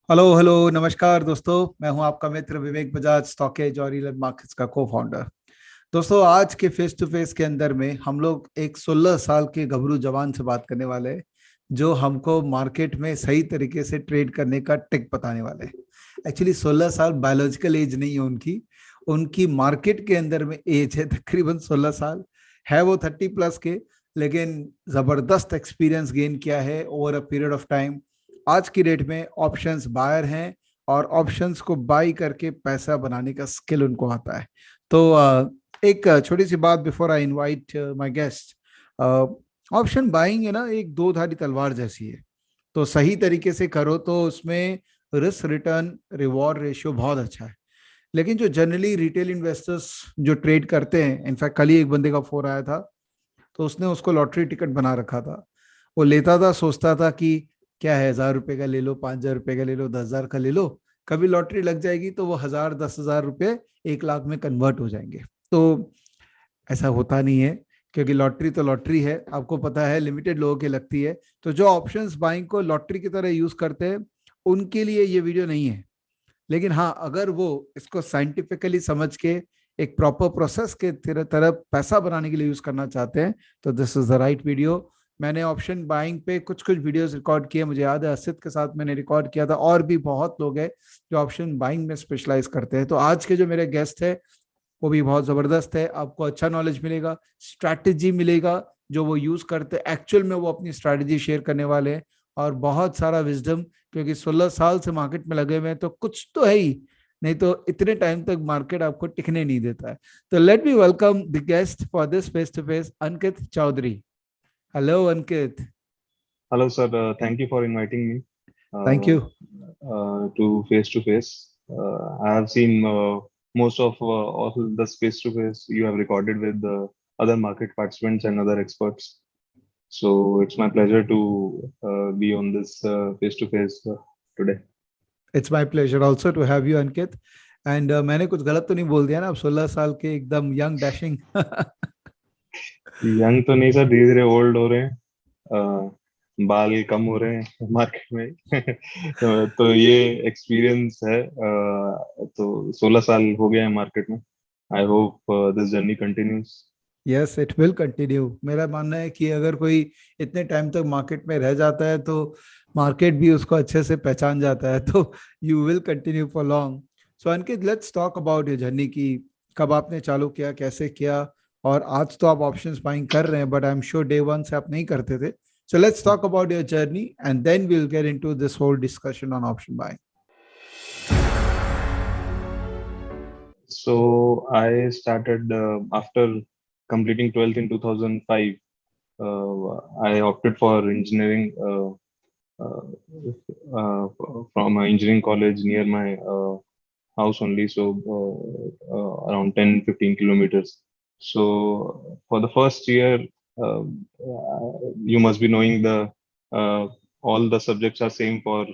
Hello hello नमस्कार दोस्तों। मैं हूं आपका मित्र विवेक बजाज, स्टॉकेज और रीलर मार्केट्स का को फाउंडर। दोस्तों, आज के फेस टू फेस के अंदर में हम लोग एक 16 साल के गबरू जवान से बात करने वाले हैं, जो हमको मार्केट में सही तरीके से ट्रेड करने का टिक बताने वाले हैं। एक्चुअली 16 साल बायोलॉजिकल एज नहीं है उनकी, उनकी मार्केट के अंदर में एज है तकरीबन 16 साल। है वो 30 प्लस के, लेकिन जबरदस्त एक्सपीरियंस गेन किया है over a period of time. आज की डेट में ऑप्शंस बायर हैं और ऑप्शंस को बाई करके पैसा बनाने का स्किल उनको आता है। तो एक छोटी सी बात before I invite my guest. Option buying है ना, एक दो धारी तलवार जैसी है। तो सही तरीके से करो तो उसमें रिस्क रिटर्न रिवॉर्ड रेशियो बहुत अच्छा है। लेकिन जो जनरली रिटेल इन्वेस्टर्स जो ट्रेड करते हैं, इनफैक्ट कल ही एक बंदे का फोन आया था, तो उसने उसको लॉटरी टिकट बना रखा था। वो लेता था, सोचता था कि क्या है, 1,000 रुपए का ले लो, 5,000 रुपए का ले लो, 10,000 का ले लो, कभी लॉटरी लग जाएगी तो वो 1,000 10,000 रुपए 1 लाख में कन्वर्ट हो जाएंगे। तो ऐसा होता नहीं है, क्योंकि लॉटरी तो लॉटरी है, आपको पता है, लिमिटेड लोगों की लगती है। तो जो ऑप्शंस बाइंग को लॉटरी की तरह यूज करते हैं, उनके लिए ये वीडियो नहीं है। लेकिन हाँ, अगर वो इसको साइंटिफिकली समझ के एक प्रॉपर प्रोसेस के तरफ पैसा बनाने के लिए यूज करना चाहते हैं, तो this is the right video. मैंने ऑप्शन बाइंग पे कुछ कुछ वीडियोस रिकॉर्ड किए, मुझे याद है असित के साथ मैंने रिकॉर्ड किया था, और भी बहुत लोग हैं जो ऑप्शन बाइंग में स्पेशलाइज करते हैं। तो आज के जो मेरे गेस्ट है वो भी बहुत जबरदस्त है, आपको अच्छा नॉलेज मिलेगा, स्ट्रैटेजी मिलेगा जो वो यूज करते हैं, एक्चुअल में वो अपनी स्ट्रैटेजी शेयर करने वाले हैं, और बहुत सारा विजडम, क्योंकि 16 साल से मार्केट में लगे हुए हैं तो कुछ तो है ही, नहीं तो इतने टाइम तक मार्केट आपको टिकने नहीं देता है। तो let me welcome the guest for this face to face, Ankit Chaudhary. Hello Ankit. Hello, sir. Thank you for inviting me thank you. to face to face. I have seen most of all the face to face you have recorded with the other market participants and other experts. So it's my pleasure to be on this face to face today. It's my pleasure also to have you Ankit. And मैंने कुछ गलत तो नहीं बोल दिया ना? आप 16 साल के एकदम यंग डैशिंग यंग तो नहीं सर, धीरे धीरे ओल्ड हो रहे हैं। बाल कम हो रहे हैं मार्केट में। तो ये एक्सपीरियंस है। तो 16 साल हो गए हैं मार्केट में। I hope this journey continues. Yes, it will continue. मेरा मानना है कि अगर कोई इतने टाइम तक मार्केट में रह जाता है तो मार्केट भी उसको अच्छे से पहचान जाता है, तो you will continue for long. So Ankit, let's talk about your journey की कब आपने चालू किया, कैसे किया, और आज तो आप ऑप्शंस बाइंग कर रहे हैं, but I am sure day one से आप नहीं करते थे। So let's talk about your journey and then we will get into this whole discussion on option buying. So I started after completing 12th in 2005. I opted for engineering uh, from an engineering college near my house only, so around 10-15 kilometers. So for the first year, you must be knowing the uh, all the subjects are same uh,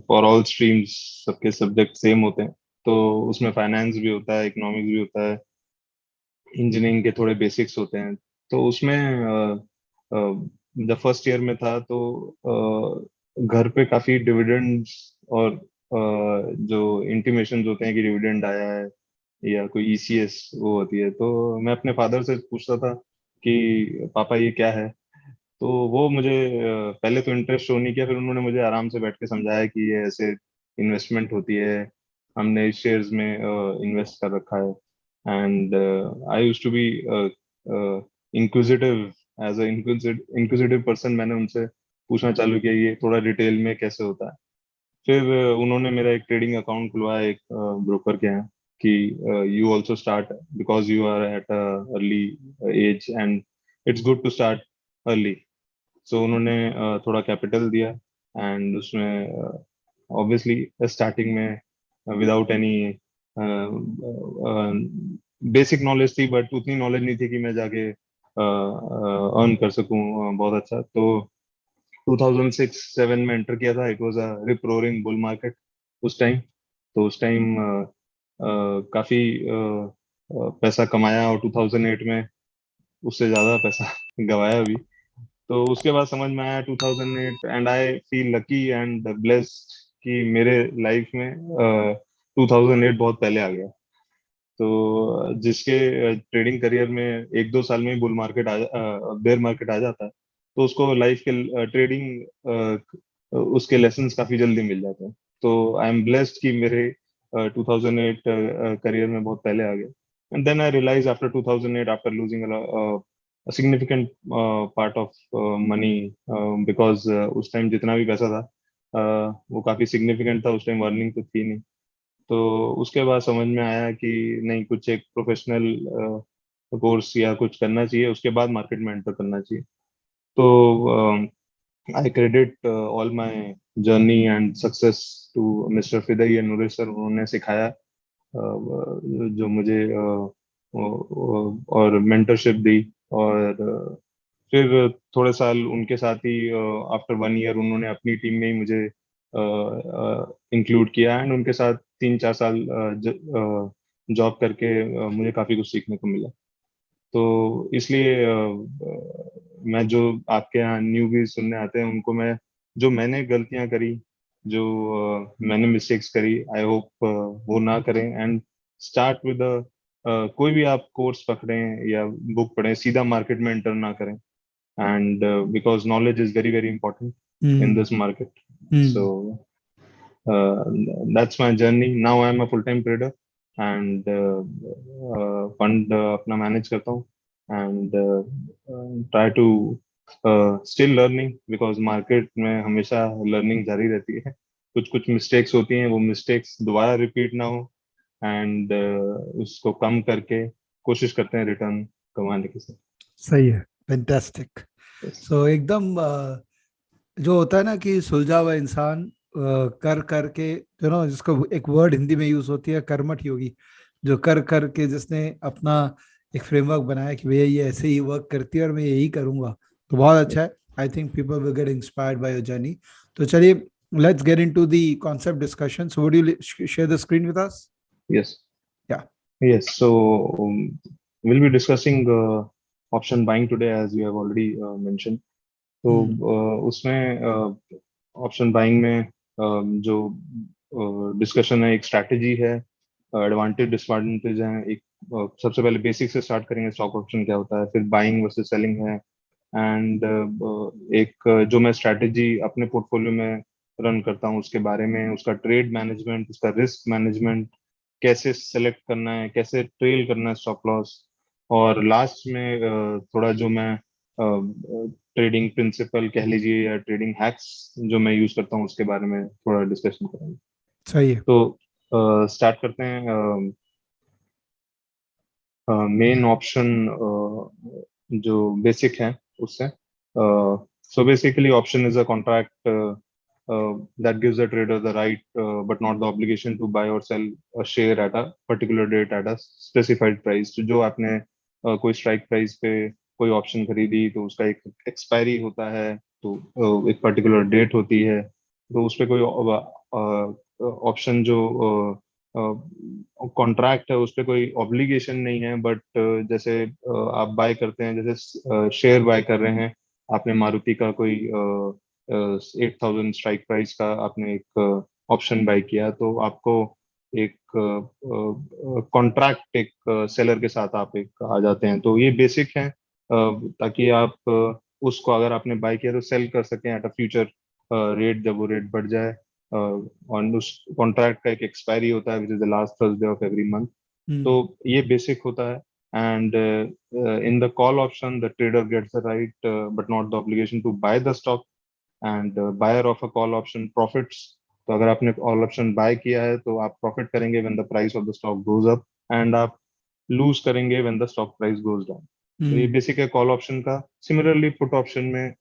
for all streams, सबके subject same होते हैं। तो उसमें finance भी होता है, economics भी होता है, इंजीनियरिंग के थोड़े बेसिक्स होते हैं। तो उसमें जब फर्स्ट ईयर में था तो घर पे काफी डिविडेंड्स और जो इंटीमेशन होते हैं कि डिविडेंड आया है या कोई ईसीएस वो होती है, तो मैं अपने फादर से पूछता था कि पापा ये क्या है। तो वो मुझे पहले तो इंटरेस्ट शो नहीं किया, फिर उन्होंने मुझे आराम से बैठ के समझाया कि ये ऐसे इन्वेस्टमेंट होती है, हमने इस शेयर्स में इन्वेस्ट कर रखा है। And I used to be inquisitive. As a inquisitive person मैंने उनसे पूछना चालू किया ये थोड़ा डिटेल में कैसे होता है। फिर उन्होंने मेरा एक ट्रेडिंग अकाउंट खुलवाया एक ब्रोकर के यहाँ कि you also start because you are at early age and it's good to start early. So उन्होंने थोड़ा कैपिटल दिया एंड उसमें ऑब्वियसली स्टार्टिंग में विदाउट एनी बेसिक नॉलेज थी, बट उतनी नॉलेज नहीं थी कि मैं जाके अर्न कर सकूं बहुत अच्छा। तो 2006-7 में एंटर किया था। It was a rip roaring bull market उस टाइम। तो उस टाइम काफी पैसा कमाया, और 2008 में उससे ज्यादा पैसा गवाया भी। तो उसके बाद समझ में आया 2008, and I feel lucky and blessed कि मेरे लाइफ में 2008 बहुत पहले आ गया। तो जिसके ट्रेडिंग करियर में 1-2 साल में बुल मार्केट बेयर मार्केट आ जाता है, तो उसको लाइफ के ट्रेडिंग उसके लेसन्स काफी जल्दी मिल जाते हैं। तो आई एम ब्लेस्ड कि मेरे 2008 करियर में बहुत पहले आ गया। And then I realise after 2008, after losing a significant part of money, because उस टाइम जितना भी पैसा था वो काफी सिग्निफिकेंट था, उस टाइम अर्निंग तो थी नहीं। तो उसके बाद समझ में आया कि नहीं, कुछ एक प्रोफेशनल कोर्स या कुछ करना चाहिए, उसके बाद मार्केट में एंटर करना चाहिए। तो I credit all my journey and success to mister Fidai and Nuresh sir. उन्होंने सिखाया जो मुझे और मेंटरशिप दी। और फिर थोड़े साल उनके साथ ही, आफ्टर 1 ईयर, उन्होंने अपनी टीम में ही मुझे इंक्लूड किया, एंड उनके साथ 3-4 साल जॉब करके मुझे काफ़ी कुछ सीखने को मिला। तो इसलिए मैं जो आपके यहाँ न्यूबी सुनने आते हैं उनको मैं, जो मैंने गलतियां करी, जो मैंने मिस्टेक्स करी, आई होप वो ना करें, एंड स्टार्ट विद कोई भी आप कोर्स पकड़ें या बुक पढ़ें, सीधा मार्केट में एंटर ना करें। And because knowledge is very very important in this market. So that's my journey. Now I am a full-time trader and fund अपना मैनेज करता हूँ, and try to still learning, because market में हमेशा learning जारी रहती है। कुछ कुछ मिस्टेक्स होती हैं, वो मिस्टेक्स दोबारा रिपीट ना हो, एंड उसको कम करके कोशिश करते हैं रिटर्न कमाने की। सही है, फैंटास्टिक। Yes. सो एकदम जो होता है ना कि सुलझा हुआ इंसान कर करके, जिसको एक वर्ड हिंदी में यूज होती है कर्मठ योगी, जो कर करके जिसने अपना एक फ्रेमवर्क बनाया कि भैया ये ऐसे ही वर्क करती है और मैं यही करूंगा, तो बहुत अच्छा है। I think people will get inspired by your journey. तो चलिए, let's get into the concept discussion. So would you share the screen with us? Yes. या। Yes. So we'll be discussing option buying today, as you have already mentioned. तो उसमें option buying में जो discussion है, एक strategy है, advantage disadvantage है। एक सबसे पहले बेसिक से स्टार्ट करेंगे, स्टॉक ऑप्शन क्या होता है, फिर बाइंग वर्सेस सेलिंग है, एंड एक जो मैं स्ट्रैटेजी अपने पोर्टफोलियो में रन करता हूँ उसके बारे में, उसका ट्रेड मैनेजमेंट, उसका रिस्क मैनेजमेंट, कैसे सेलेक्ट करना है, कैसे ट्रेल करना है स्टॉप लॉस, और लास्ट में थोड़ा जो मैं ट्रेडिंग प्रिंसिपल कह लीजिए या ट्रेडिंग हैक्स जो मैं यूज करता हूँ उसके बारे में थोड़ा डिस्कशन करेंगे। सही है। तो स्टार्ट करते हैं मेन ऑप्शन जो बेसिक है उससे। So basically option is a contract that gives the trader the right, but not the obligation to buy or sell a share at a particular date at a specified price। तो जो आपने कोई strike price पे कोई option खरीदी, तो उसका एक एक्सपायरी होता है, तो एक पर्टिकुलर डेट होती है, तो उस पे कोई ऑप्शन जो कॉन्ट्रैक्ट है उस पे कोई ऑब्लिगेशन नहीं है। बट जैसे आप बाय करते हैं, जैसे शेयर बाय कर रहे हैं, आपने मारुति का कोई 8,000 स्ट्राइक प्राइस का आपने एक ऑप्शन बाय किया, तो आपको एक कॉन्ट्रैक्ट, एक सेलर के साथ आप एक आ जाते हैं। तो ये बेसिक है, ताकि आप उसको अगर आपने बाय किया तो सेल कर सकें एट अ फ्यूचर रेट, जब वो रेट बढ़ जाए। और उस कॉन्ट्रैक्ट का एक एक्सपायरी होता है, which is the last Thursday of every month. तो ये बेसिक होता है। And in the call option the trader gets the right but not the obligation to buy the stock, and buyer of a call option profits. तो अगर आपने call option buy किया है तो आप प्रॉफिट करेंगे when the price of the stock goes up, and आप loose करेंगे when the stock price goes down. तो ये बेसिक है कॉल ऑप्शन का। सिमिलरली पुट ऑप्शन में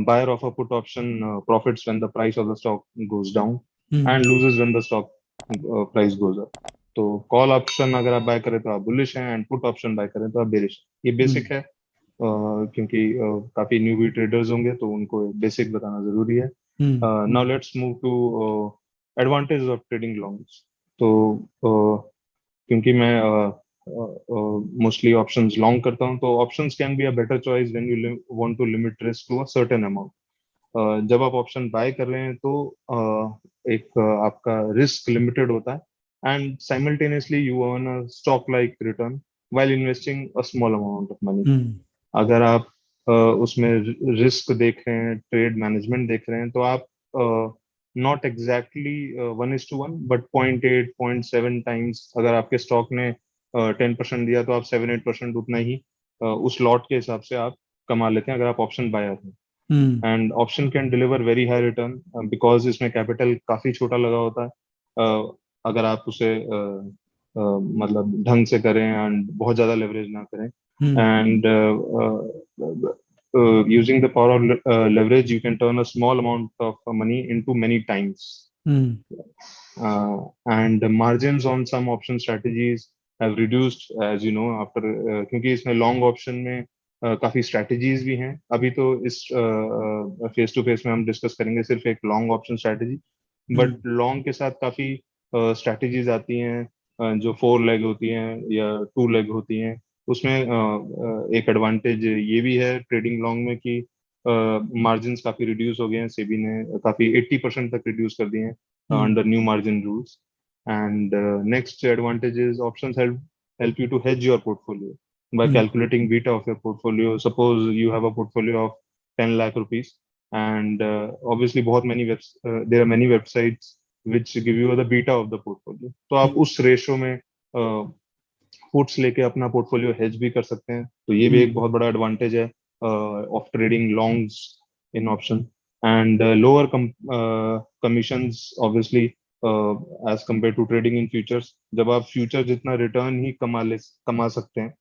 buyer of a put option profits when the price of the stock goes down and loses when the stock price goes up। तो call option अगर आप bye करें तो आप bullish हैं, and put option buy करें तो आप बेरिश। ये बेसिक है, क्योंकि काफी न्यूबी ट्रेडर्स होंगे तो उनको बेसिक बताना जरूरी है। Now let's move to advantage of trading longs. तो क्योंकि मैं मोस्टली ऑप्शंस लॉन्ग करता हूँ, तो options can be a better choice when you want to limit risk to a certain amount. जब आप ऑप्शन बाय कर रहे हैं तो आपका रिस्क लिमिटेड होता है, and simultaneously you earn a stock like return while investing a small amount of money. अगर आप उसमें रिस्क देख रहे हैं, ट्रेड मैनेजमेंट देख रहे हैं, तो आप नॉट एग्जैक्टली 1:1 बट 0.8 0.7 टाइम्स, अगर आपके स्टॉक ने 10% दिया तो आप 7-8% उतना ही उस लॉट के हिसाब से आप कमा लेते हैं अगर आप ऑप्शन बायर हैं। And option can deliver very high return because इसमें कैपिटल काफी छोटा लगा होता है। अगर आप उसे मतलब ढंग से करें एंड बहुत ज्यादा लेवरेज ना करें, and using the power of leverage, you can turn a small amount of money into many times. And the margins on some option strategies have reduced, as you know, after क्योंकि इसमें long option में काफी strategies भी हैं। अभी तो इस face to face में हम डिस्कस करेंगे सिर्फ एक long option strategy, but long के साथ काफी strategies आती हैं जो 4 लेग होती हैं या 2 लेग होती हैं। उसमें एक एडवांटेज ये भी है ट्रेडिंग लॉन्ग में कि मार्जिन काफी रिड्यूस हो गए हैं, सेबी ने काफी 80% तक रिड्यूस कर दिए हैं under new margin rules. And next advantage is options help you to hedge your portfolio by calculating beta of your portfolio. Suppose you have a portfolio of 10 lakh rupees, and obviously there are many websites which give you the beta of the portfolio. तो आप उस ratio में puts लेके अपना portfolio hedge भी कर सकते हैं। तो ये भी एक बहुत बड़ा एडवांटेज है of trading longs in option. And lower commissions obviously as compare to trading in futures. जब आप फ्यूचर जितना रिटर्न ही कमा सकते हैं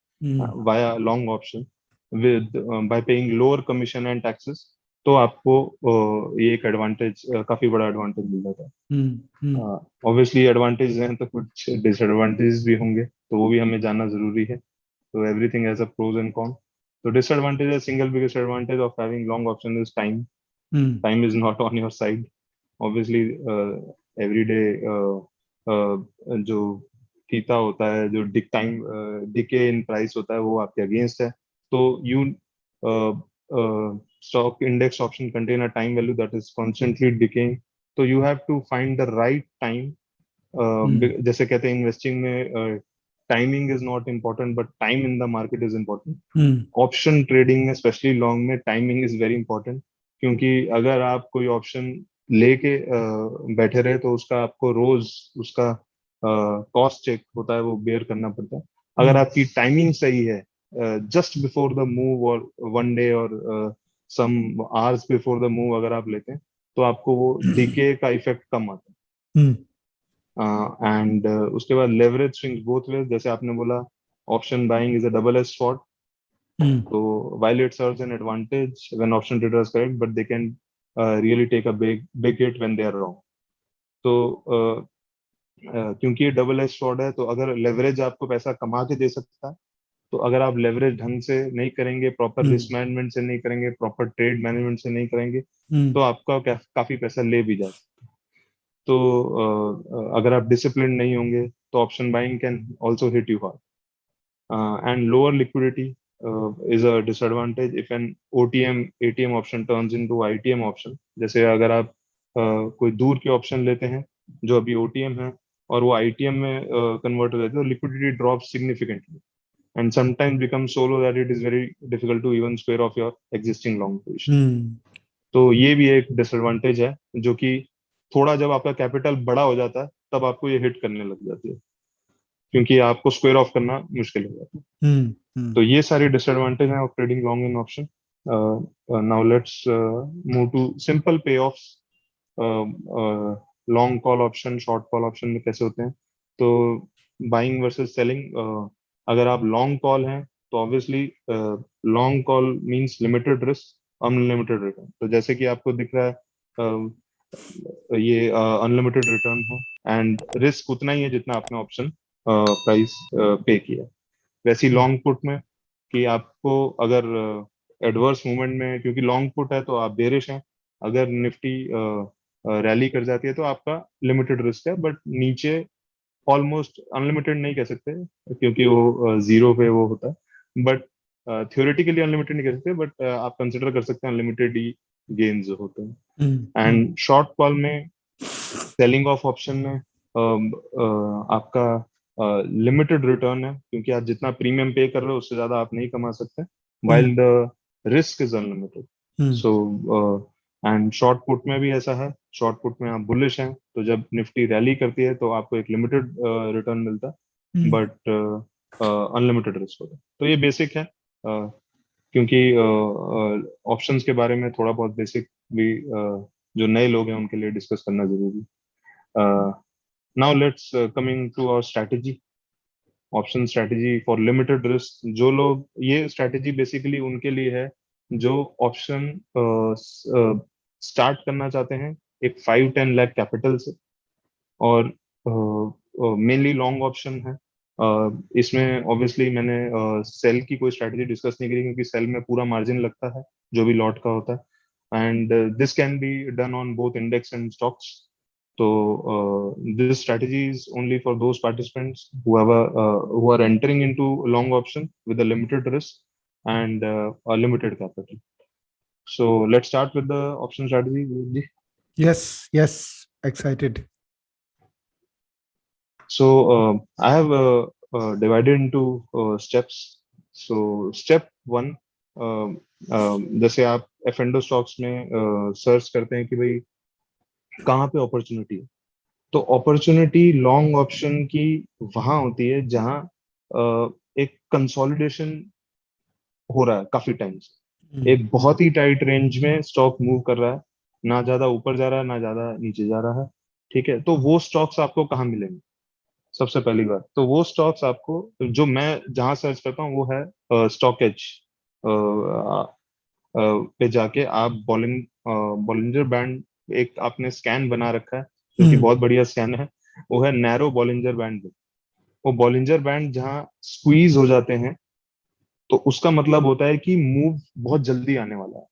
via long option with by paying lower commission and taxes, तो आपको ये एक एडवांटेज, काफी बड़ा एडवांटेज मिल जाता है। ऑब्वियसली एडवांटेज हैं तो कुछ डिसएडवांटेज भी होंगे, तो वो भी हमें जानना जरूरी है। तो everything has a pros and con. तो डिसएडवांटेज है, single biggest advantage of having long option is time. Time is not on your side. Obviously every day जो फीता होता है, जो डिके इन प्राइस होता है, वो आपके अगेंस्ट है। तो you stock index option contain a time value that is constantly decaying, so you have to find the right time. जैसे कहते हैं इन्वेस्टिंग में timing is not important but time in the market is important. Option trading में specially long में timing is very important, क्योंकि अगर आप कोई ऑप्शन लेके बैठे रहे तो उसका आपको रोज उसका कॉस्ट चेक होता है, वो बेयर करना पड़ता है। अगर आपकी टाइमिंग सही है, जस्ट बिफोर द मूव और 1 डे और some hours before the move अगर आप लेते हैं, तो आपको वो डीके का इफेक्ट कम आता है। एंड उसके बाद लेवरेज स्विंग्स बोथ वेज, जैसे आपने बोला option buying is a double edge sword. तो while it serves an advantage when option traders correct, but they can really take a big hit when they are wrong. तो क्योंकि ये double edge sword है, तो अगर leverage आपको पैसा कमा के दे सकता है, तो अगर आप लेवरेज ढंग से नहीं करेंगे, प्रॉपर रिस्क मैनेजमेंट से नहीं करेंगे, प्रॉपर ट्रेड मैनेजमेंट से नहीं करेंगे, तो आपका काफी पैसा ले भी जा सकता है। तो अगर आप डिसिप्लिन नहीं होंगे तो option buying can also hit you hard. And lower liquidity is a disadvantage if an OTM ATM option turns into ITM option. जैसे अगर आप कोई दूर के ऑप्शन लेते हैं जो अभी OTM है और वो ITM में कन्वर्ट हो जाते हैं, तो liquidity drop significantly and sometimes becomes so low that it is very difficult to even square off your existing long position. तो ये भी एक डिसएडवांटेज है, जो कि थोड़ा जब आपका कैपिटल बड़ा हो जाता है तब आपको ये हिट करने लग जाती है, क्योंकि आपको स्क्वायर ऑफ करना मुश्किल हो जाता है। तो ये सारी डिसएडवांटेज हैं of trading long in option. Now let's move to simple payoffs. Long call option, short call option में कैसे होते हैं? तो बाइंग वर्सेस सेलिंग, अगर आप लॉन्ग कॉल हैं तो obviously long call means limited risk, unlimited return. तो जैसे कि आपको दिख रहा है ये अनलिमिटेड रिटर्न है एंड रिस्क उतना ही है जितना आपने ऑप्शन प्राइस पे किया। वैसी लॉन्ग पुट में कि आपको अगर एडवर्स मूवमेंट में, क्योंकि लॉन्ग पुट है तो आप बेरिश हैं, अगर निफ्टी रैली कर जाती है तो आपका लिमिटेड रिस्क है, बट नीचे ऑलमोस्ट अनलिमिटेड नहीं कह सकते क्योंकि वो जीरो पे वो होता है, बट थियोरेटिकली अनलिमिटेड नहीं कह सकते, बट आप कंसिडर कर सकते हैं अनलिमिटेड ही गेन्स होते हैं। एंड शॉर्ट कॉल में, सेलिंग ऑफ ऑप्शन में आपका लिमिटेड रिटर्न है, क्योंकि आप जितना प्रीमियम पे कर रहे हो उससे ज्यादा आप नहीं कमा सकते, while the risk is unlimited. So and short put में भी ऐसा है, शॉर्ट पुट में आप बुलिश हैं तो जब निफ्टी रैली करती है तो आपको एक लिमिटेड रिटर्न मिलता है, बट अनलिमिटेड रिस्क होता है। तो ये बेसिक है, क्योंकि ऑप्शंस के बारे में थोड़ा बहुत बेसिक भी जो नए लोग हैं उनके लिए डिस्कस करना जरूरी है। Now let's coming to our strategy, option strategy for limited risk. जो लोग, ये स्ट्रैटेजी बेसिकली उनके लिए है जो ऑप्शन स्टार्ट करना चाहते हैं एक 5-10 लाख कैपिटल से, और मेनली लॉन्ग ऑप्शन है। इसमें ऑब्वियसली मैंने सेल की कोई स्ट्रैटेजी डिस्कस नहीं करी, क्योंकि सेल में पूरा मार्जिन लगता है जो भी लॉट का होता है, and this can be done on both index and stocks. So this strategy is only for those participants who are entering into long option with a limited risk and a limited capital. So let's start with the option strategy. Yes, excited. So I have divided into steps. So step 1, जैसे आप F&O stocks में search करते हैं कि भाई कहाँ पे opportunity है, तो अपॉर्चुनिटी लॉन्ग ऑप्शन की वहां होती है जहां एक कंसोलिडेशन हो रहा है काफी टाइम से, एक बहुत ही टाइट रेंज में स्टॉक मूव कर रहा है, ना ज्यादा ऊपर जा रहा है ना ज्यादा नीचे जा रहा है, ठीक है। तो वो स्टॉक्स आपको कहाँ मिलेंगे? सबसे पहली बात तो वो स्टॉक्स आपको, जो मैं जहां सर्च करता हूँ वो है स्टॉक एज पे जाके आप बॉलिंजर बैंड, एक आपने स्कैन बना रखा है जो कि बहुत बढ़िया स्कैन है, वो है नैरो बॉलिंजर बैंड। वो बॉलिंजर बैंड जहां स्क्वीज हो जाते हैं तो उसका मतलब होता है कि मूव बहुत जल्दी आने वाला है,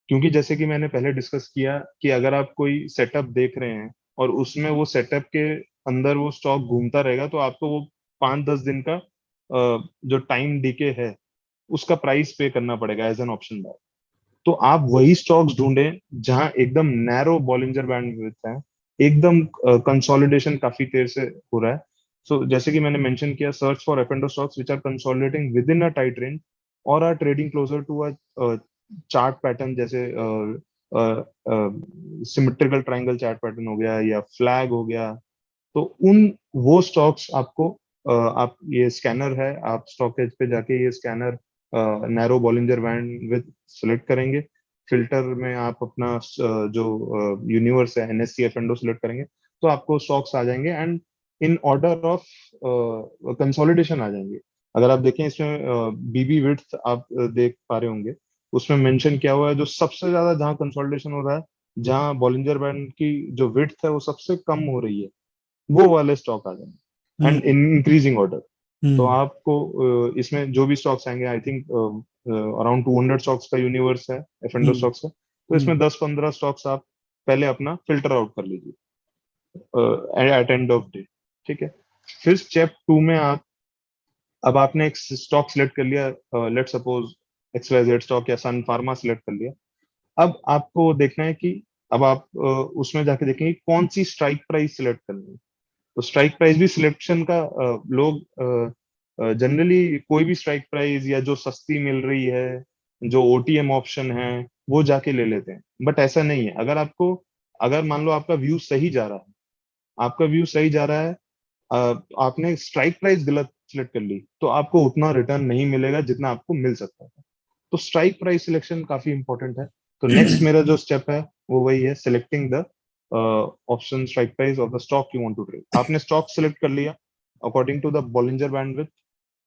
क्योंकि जैसे कि मैंने पहले डिस्कस किया कि अगर आप कोई सेटअप देख रहे हैं और उसमें वो सेटअप के अंदर वो स्टॉक घूमता रहेगा तो आपको वो 5-10 दिन का जो टाइम डीके है उसका प्राइस पे करना पड़ेगा एज एन ऑप्शन बाय। तो आप वही स्टॉक्स ढूंढें जहां एकदम नैरो बॉलिंजर बैंड विड्थ है, एकदम कंसोलिडेशन काफी देर से हो रहा है। सो जैसे कि मैंने मेंशन किया, search for F&O stocks which are consolidating within a tight range or are trading closer to a chart pattern, जैसे सिमेट्रिकल ट्रायंगल चार्ट पैटर्न हो गया या फ्लैग हो गया। तो उन वो स्टॉक्स आपको आप, ये स्कैनर है, आप स्टॉक एज पे जाके ये scanner narrow Bollinger band with select करेंगे, फिल्टर में आप अपना जो यूनिवर्स है NSE F&O सिलेक्ट करेंगे तो आपको स्टॉक्स आ जाएंगे and in order of consolidation आ जाएंगे। अगर आप देखें इसमें बीबी विड्थ आप देख पा रहे होंगे, उसमें मेंशन किया हुआ है जो सबसे ज्यादा जहां कंसोलिडेशन हो रहा है, जहां बॉलिंजर बैंड की जो विड्थ है वो सबसे कम हो रही है, वो वाले स्टॉक आ जाएंगे एंड इन इंक्रीजिंग ऑर्डर। तो आपको इसमें जो भी स्टॉक्स आएंगे, आई थिंक अराउंड 200 स्टॉक्स का यूनिवर्स है F&O स्टॉक्स का, तो इसमें 10-15 स्टॉक्स आप पहले अपना फिल्टर आउट कर लीजिए एट एंड ऑफ डे, ठीक है। फिर स्टेप 2 में आप, अब आपने एक स्टॉक सिलेक्ट कर लिया, लेट सपोज XYZ स्टॉक या सन फार्मा सिलेक्ट कर लिया, अब आपको देखना है कि अब आप उसमें जाके देखेंगे कौन सी स्ट्राइक प्राइस सिलेक्ट करनी है। तो स्ट्राइक प्राइस भी सिलेक्शन का लोग जनरली कोई भी स्ट्राइक प्राइस या जो सस्ती मिल रही है, जो OTM ऑप्शन है, वो जाके ले लेते हैं, बट ऐसा नहीं है। अगर आपको, अगर मान लो आपका व्यू सही जा रहा है, आपका व्यू सही जा रहा है, आपने स्ट्राइक प्राइस गलत सिलेक्ट कर ली तो आपको उतना रिटर्न नहीं मिलेगा जितना आपको मिल सकता था। तो स्ट्राइक प्राइस सिलेक्शन काफी इंपॉर्टेंट है। तो नेक्स्ट मेरा जो स्टेप है वो वही है, selecting the option strike price of the stock you want to trade. आपने स्टॉक सिलेक्ट कर लिया according to the Bollinger bandwidth,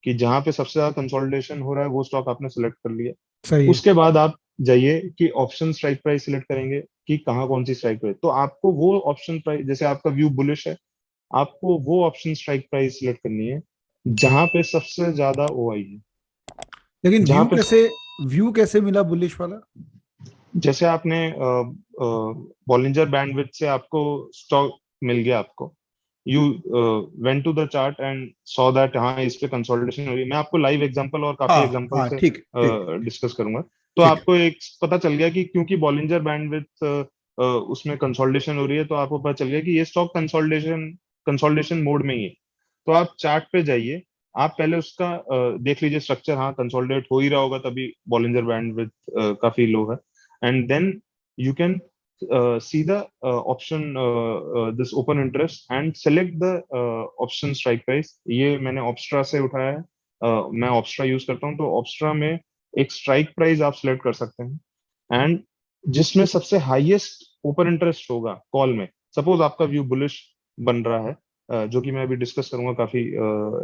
कि जहां पे सबसे ज्यादा कंसोलिडेशन हो रहा है वो स्टॉक आपने सिलेक्ट कर लिया। सही उसके बाद आप जाइए कि ऑप्शन स्ट्राइक प्राइस सिलेक्ट करेंगे कि कहाँ कौन सी स्ट्राइक प्राइस, तो आपको वो ऑप्शन प्राइस, जैसे आपका व्यू बुलिश है, आपको वो ऑप्शन स्ट्राइक प्राइस सिलेक्ट करनी है जहां पे सबसे ज्यादा OI है। लेकिन जहां पे व्यू कैसे मिला बुलिश वाला? जैसे आपने बॉलिंजर बैंडविड्थ से आपको स्टॉक मिल गया आपको, you went to the chart and saw that हाँ इस पे कंसोलिडेशन हो रही है। मैं आपको लाइव एग्जांपल और काफी हाँ एग्जांपल हाँ, से ठीक ठीक डिस्कस करूंगा। तो ठीक। आपको एक पता चल गया कि क्योंकि बॉलिंजर बैंडविड्थ उसमें कंसोलिडेशन हो रही है, तो आपको पता चल गया कि ये स्टॉक कंसोलिडेशन कंसोलिडेशन मोड में ही है। तो आप चार्ट पे जाइए, आप पहले उसका देख लीजिए स्ट्रक्चर, हाँ कंसोलिडेट हो ही रहा होगा तभी बॉलिंजर बैंडविड्थ काफी लो है। And then you can see the option this open interest and select the option strike price। ये मैंने ऑप्स्ट्रा से उठाया है, मैं ऑप्स्ट्रा यूज करता हूँ। तो ऑप्स्ट्रा में एक स्ट्राइक प्राइस आप सिलेक्ट कर सकते हैं, एंड जिसमें सबसे हाईएस्ट ओपन इंटरेस्ट होगा कॉल में। सपोज आपका व्यू बुलिश बन रहा है, जो कि मैं अभी डिस्कस करूंगा काफी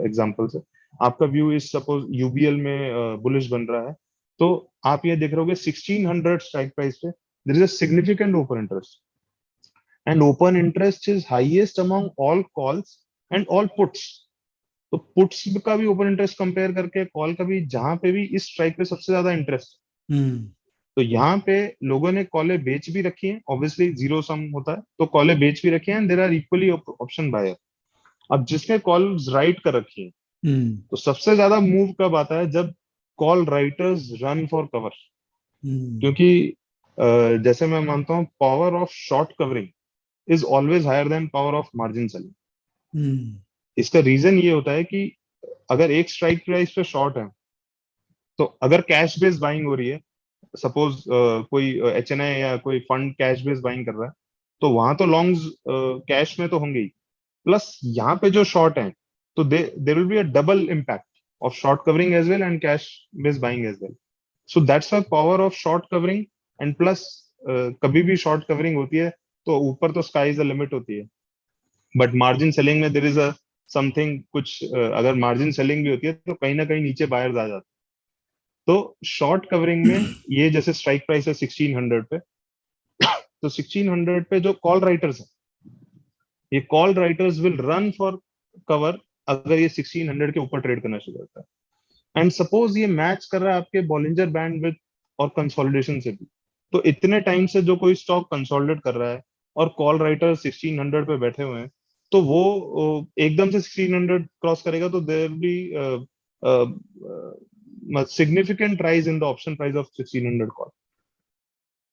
एग्जांपल से। आपका व्यू इस सपोज यूबीएल में बुलिश बन रहा है, तो आप ये देख रहे होगे 1600 स्ट्राइक प्राइस पे there is a significant open interest, and open interest is highest among all calls and all puts। तो पुट्स का भी ओपन इंटरेस्ट कंपेयर करके कॉल का भी, जहां पे भी इस स्ट्राइक पे सबसे ज्यादा इंटरेस्ट। हम्म तो यहाँ पे लोगों ने कॉलें बेच भी रखी हैं, ऑब्वियसली जीरो सम होता है तो कॉलें बेच भी रखी हैं, and there are equally option buyer. अब जिसने कॉल्स राइट कर रखी है, हम्म तो सबसे ज्यादा मूव कब आता है, जब call writers run for cover. Hmm क्योंकि जैसे मैं मानता हूँ power of short covering is always higher than power of margin selling. Hmm इसका रीजन ये होता है कि अगर एक स्ट्राइक प्राइस पे शॉर्ट है, तो अगर कैश बेस्ड बाइंग हो रही है, सपोज कोई एचएनआई या कोई फंड कैश बेस्ड बाइंग कर रहा है, तो वहां तो लॉन्ग्स कैश में तो होंगे ही, प्लस यहाँ पे जो शॉर्ट है, तो there will be a double impact of short covering as well and cash based buying as well. So that's the power of short covering. And plus कभी भी शॉर्ट कवरिंग होती है तो ऊपर तो स्काई इज द लिमिट होती है, but margin selling में देर इज अ समथिंग कुछ, अगर मार्जिन सेलिंग भी होती है तो कहीं ना कहीं नीचे बायर्स आ जाते हैं। तो शॉर्ट कवरिंग में ये जैसे स्ट्राइक प्राइस है 1600 पे, तो 1600 पे जो कॉल राइटर्स है, ये call writers will run for cover अगर ये 1600 के ऊपर ट्रेड करना शुरू करता है। एंड सपोज ये मैच कर रहा है आपके बॉलिंजर बैंड विद और कंसोलिडेशन से भी, तो इतने टाइम से जो कोई स्टॉक कंसोलिडेट कर रहा है और कॉल राइटर 1600 पे बैठे हुए हैं, तो वो एकदम से 1600 क्रॉस करेगा तो there be significant rise in the option price of 1600 call.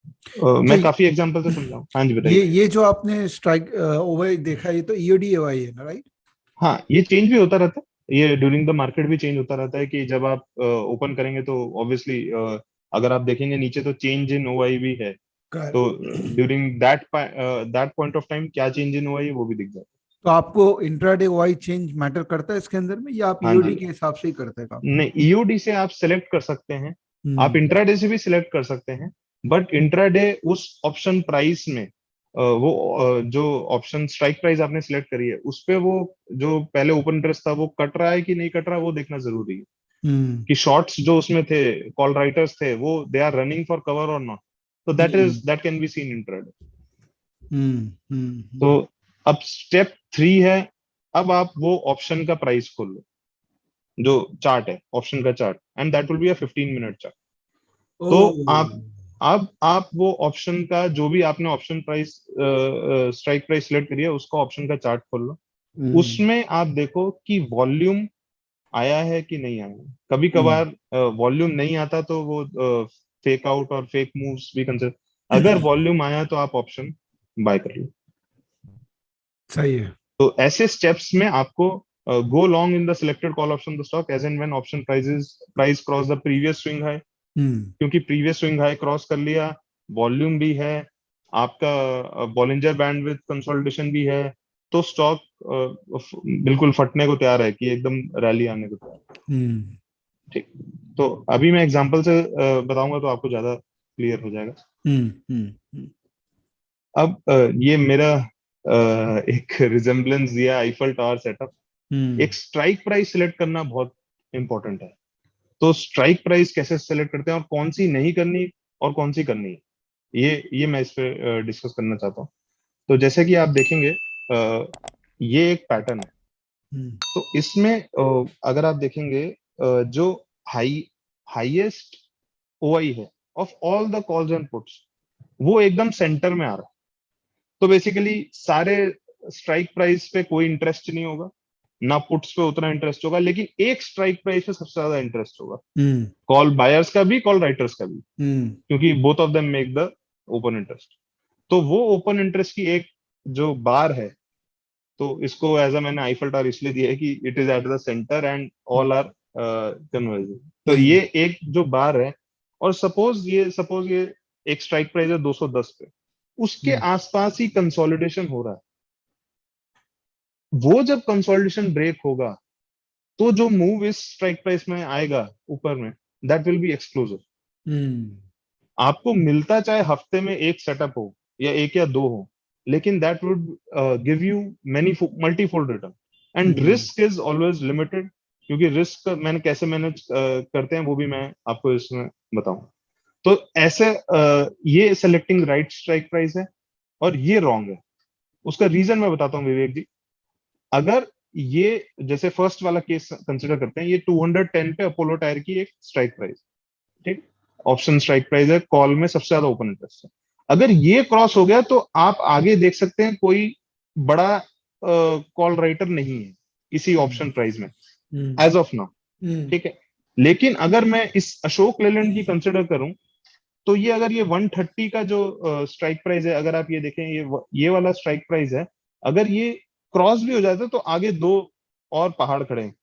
अच्छा, मैं काफी एग्जांपल से समझाऊं। हाँ जी बताइए। ये जो आपने स्ट्राइक ओवर देखा, ये तो ईओडी एवाई है ना, राइट? हाँ, ये चेंज भी होता रहता है, ये ड्यूरिंग द मार्केट भी चेंज होता रहता है कि जब आप ओपन करेंगे तो ऑब्वियसली अगर आप देखेंगे नीचे तो चेंज इन ओआई भी है, तो during that point of time क्या चेंज इन ओआई वो भी दिख जाता तो आपको इंट्राडे वाई चेंज मैटर करता है इसके अंदर में, या आप है। हाँ ईओडी जी। के हिसाब से ही करते हैं काम? नहीं, ईओडी से आप सिलेक्ट कर सकते हैं, आप हम्म इंट्राडे से भी सिलेक्ट कर सकते हैं, बट इंट्राडे उस ऑप्शन प्राइस में वो जो ऑप्शन स्ट्राइक प्राइस आपने सिलेक्ट करी है उस पे वो जो पहले ओपन इंटरेस्ट था वो कट रहा है कि नहीं कट रहा है वो देखना जरूरी है। हम्म कि शॉर्ट्स जो उसमें थे, कॉल राइटर्स थे, वो they are running for cover और नॉट, तो hmm that can be seen intraday. तो हम्म। अब स्टेप 3 है, अब आप वो ऑप्शन का प्राइस खोल लो, जो चार्ट है ऑप्शन का chart, and that will be a 15 minute chart. ओ। तो आप अब आप वो ऑप्शन का जो भी आपने option price strike price select करी है उसका ऑप्शन का चार्ट खोल लो। हम्म उसमें आप देखो कि वॉल्यूम आया है कि नहीं आया है। कभी हम्म कभार वॉल्यूम नहीं आता तो वो फेक आउट और फेक मूव्स भी कंसिडर। अगर वॉल्यूम आया तो आप ऑप्शन बाय कर लो। सही है। तो ऐसे स्टेप्स में आपको go long in the selected call option the stock age and when option price cross the previous swing high. Hmm क्योंकि प्रीवियस स्विंग हाई क्रॉस कर लिया, वॉल्यूम भी है, आपका बॉलिंजर बैंड विथ कंसोलिडेशन भी है, तो स्टॉक बिल्कुल फटने को तैयार है कि एकदम रैली आने को तैयार है। हम्म ठीक। तो अभी मैं एग्जांपल से बताऊंगा तो आपको ज्यादा क्लियर हो जाएगा। हम्म हम्म हम्म अब ये मेरा एक रिजेम्बलेंस दिया आईफल टावर सेटअप। हम्म एक स्ट्राइक प्राइस सिलेक्ट करना बहुत इंपॉर्टेंट है। तो स्ट्राइक प्राइस कैसे सेलेक्ट करते हैं और कौन सी नहीं करनी और कौन सी करनी है, ये मैं इस पे डिस्कस करना चाहता हूँ। तो जैसे कि आप देखेंगे ये एक पैटर्न है। हम्म तो इसमें अगर आप देखेंगे जो हाईएस्ट ओआई है of all the calls and puts, वो एकदम सेंटर में आ रहा है। तो बेसिकली सारे स्ट्राइक प्राइस पे कोई इंटरेस्ट नहीं होगा, ना पुट्स पे उतना इंटरेस्ट होगा, लेकिन एक स्ट्राइक प्राइस पे सबसे ज्यादा इंटरेस्ट होगा, कॉल बायर्स का भी, कॉल राइटर्स का भी, क्योंकि both of them make the open interest. तो वो ओपन इंटरेस्ट की एक जो बार है, तो इसको एज अ मैंने आईफल टावर इसलिए दिया है कि it is at the centre and all are converging. तो ये एक जो बार है, और सपोज ये एक स्ट्राइक प्राइस है 210 पे, उसके आसपास ही कंसोलिडेशन हो रहा है। वो जब कंसोलिडेशन ब्रेक होगा तो जो मूव इस स्ट्राइक प्राइस में आएगा ऊपर में, दैट विल बी एक्सप्लोसिव। आपको मिलता चाहे हफ्ते में एक सेटअप हो या एक या दो हो, लेकिन that would give you many multifold return, and risk is always limited, क्योंकि रिस्क मैंने कैसे मैनेज करते हैं वो भी मैं आपको इसमें बताऊंगा। तो ऐसे ये सेलेक्टिंग राइट स्ट्राइक प्राइस है, और ये रॉन्ग है। उसका रीजन मैं बताता हूँ विवेक जी। अगर ये जैसे फर्स्ट वाला केस कंसिडर करते हैं, ये 210 पे अपोलो टायर की एक स्ट्राइक प्राइस, ठीक, ऑप्शन स्ट्राइक प्राइस है, कॉल में सबसे ज्यादा ओपन इंटरेस्ट है। अगर ये क्रॉस हो गया तो आप आगे देख सकते हैं कोई बड़ा कॉल राइटर नहीं है इसी ऑप्शन प्राइस में एज ऑफ नाउ, ठीक है। लेकिन अगर मैं इस अशोक लेलैंड की कंसिडर करूं, तो ये अगर ये 130 का जो स्ट्राइक प्राइस है, अगर आप ये देखें, ये वाला स्ट्राइक प्राइस है, अगर ये क्रॉस भी हो जाता है तो आगे दो और पहाड़ खड़े हैं।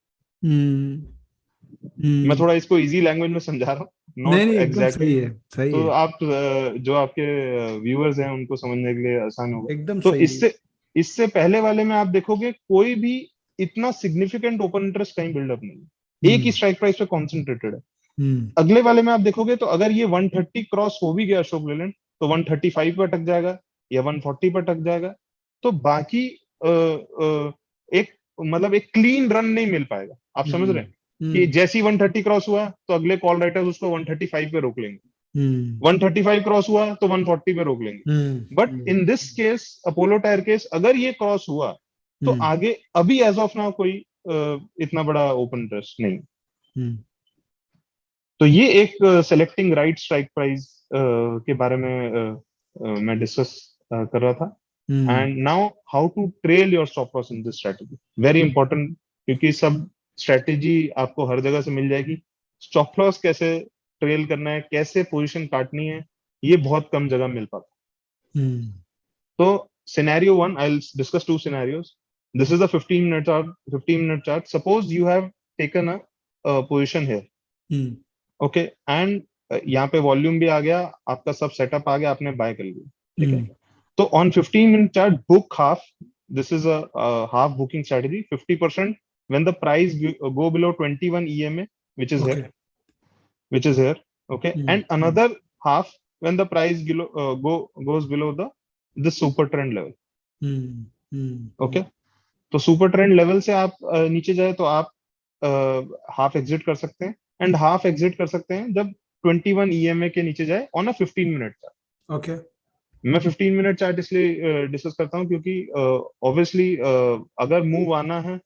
मैं थोड़ा इसको इजी लैंग्वेज में समझा रहा हूँ, नहीं नॉट नहीं, एकदम एग्जैक्टली, सही है, सही तो है, आप जो आपके व्यूअर्स हैं उनको समझने के लिए आसान होगा। एकदम तो सही है। इससे इससे पहले वाले में आप देखोगे कोई भी इतना सिग्निफिकेंट ओपन इंटरेस्ट कहीं बिल्डअप नहीं है, एक ही स्ट्राइक प्राइस पे कॉन्सेंट्रेटेड है। अगले वाले में आप देखोगे तो अगर ये 130 क्रॉस हो भी गया अशोक लेलैंड, तो 135 पे अटक जाएगा या 140 पे अटक जाएगा, तो बाकी एक मतलब एक क्लीन रन नहीं मिल पाएगा। आप समझ रहे हैं कि जैसी 130 क्रॉस हुआ तो अगले कॉल राइटर्स उसको 135 पे रोक लेंगे, 135 क्रॉस हुआ तो 140 पे रोक लेंगे। But in this case, Apollo tyre case, अगर ये क्रॉस हुआ तो आगे अभी एज ऑफ नाउ कोई इतना बड़ा ओपन इंटरेस्ट नहीं। तो ये एक सेलेक्टिंग राइट स्ट्राइक प्राइस के बारे में मैं डिस्कस कर रहा था। And now how to trail your stop loss in this strategy, very important, क्योंकि सब स्ट्रेटेजी आपको हर जगह से मिल जाएगी। स्टॉप लॉस कैसे ट्रेल करना है, कैसे पोजीशन काटनी है, ये बहुत कम जगह मिल पाता। तो scenario one, I will discuss two scenarios. This is a 15 minute chart. Suppose you have taken a position here, okay, and यहाँ पे वॉल्यूम भी आ गया, आपका सब सेटअप आ गया, आपने बाय कर लिया, ठीक है। तो on 15 minute chart, book half, this is a half booking strategy, 50% when the price go below 21 EMA, which is here, okay, and another half when the price goes below the super trend level, okay। तो super trend level से आप नीचे जाए तो आप half exit कर सकते हैं, एंड हाफ एग्जिट कर सकते हैं जब 21 EMA के नीचे जाए on a 15 minute chart. Okay, मैं 15 मिनट चार्ट इसलिए डिस्कस करता हूँ क्योंकि ऑब्वियसली अगर मूव आना है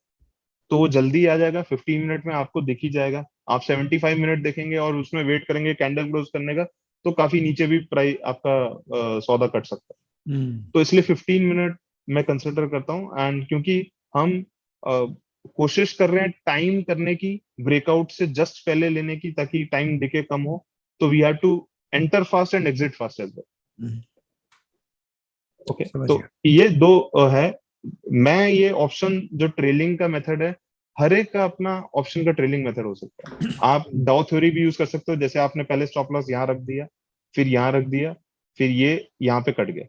तो वो जल्दी आ जाएगा, 15 मिनट में आपको दिख ही जाएगा। आप 75 मिनट देखेंगे और उसमें वेट करेंगे कैंडल क्लोज करने का, तो काफी नीचे भी प्राइस आपका सौदा कट सकता है। तो इसलिए 15 मिनट मैं कंसिडर करता हूँ। एंड क्योंकि हम कोशिश कर रहे हैं टाइम करने की, ब्रेकआउट से जस्ट पहले लेने की, ताकि टाइम डिके कम हो, तो we have to enter fast and exit fast as well, okay. तो ये दो है। मैं ये ऑप्शन जो ट्रेलिंग का मेथड है, हर एक का अपना ऑप्शन का ट्रेलिंग मेथड हो सकता है। आप डाउ थ्योरी भी यूज कर सकते हो, जैसे आपने पहले स्टॉप लॉस यहाँ रख दिया, फिर यहाँ रख दिया, फिर ये यहाँ पे कट गया,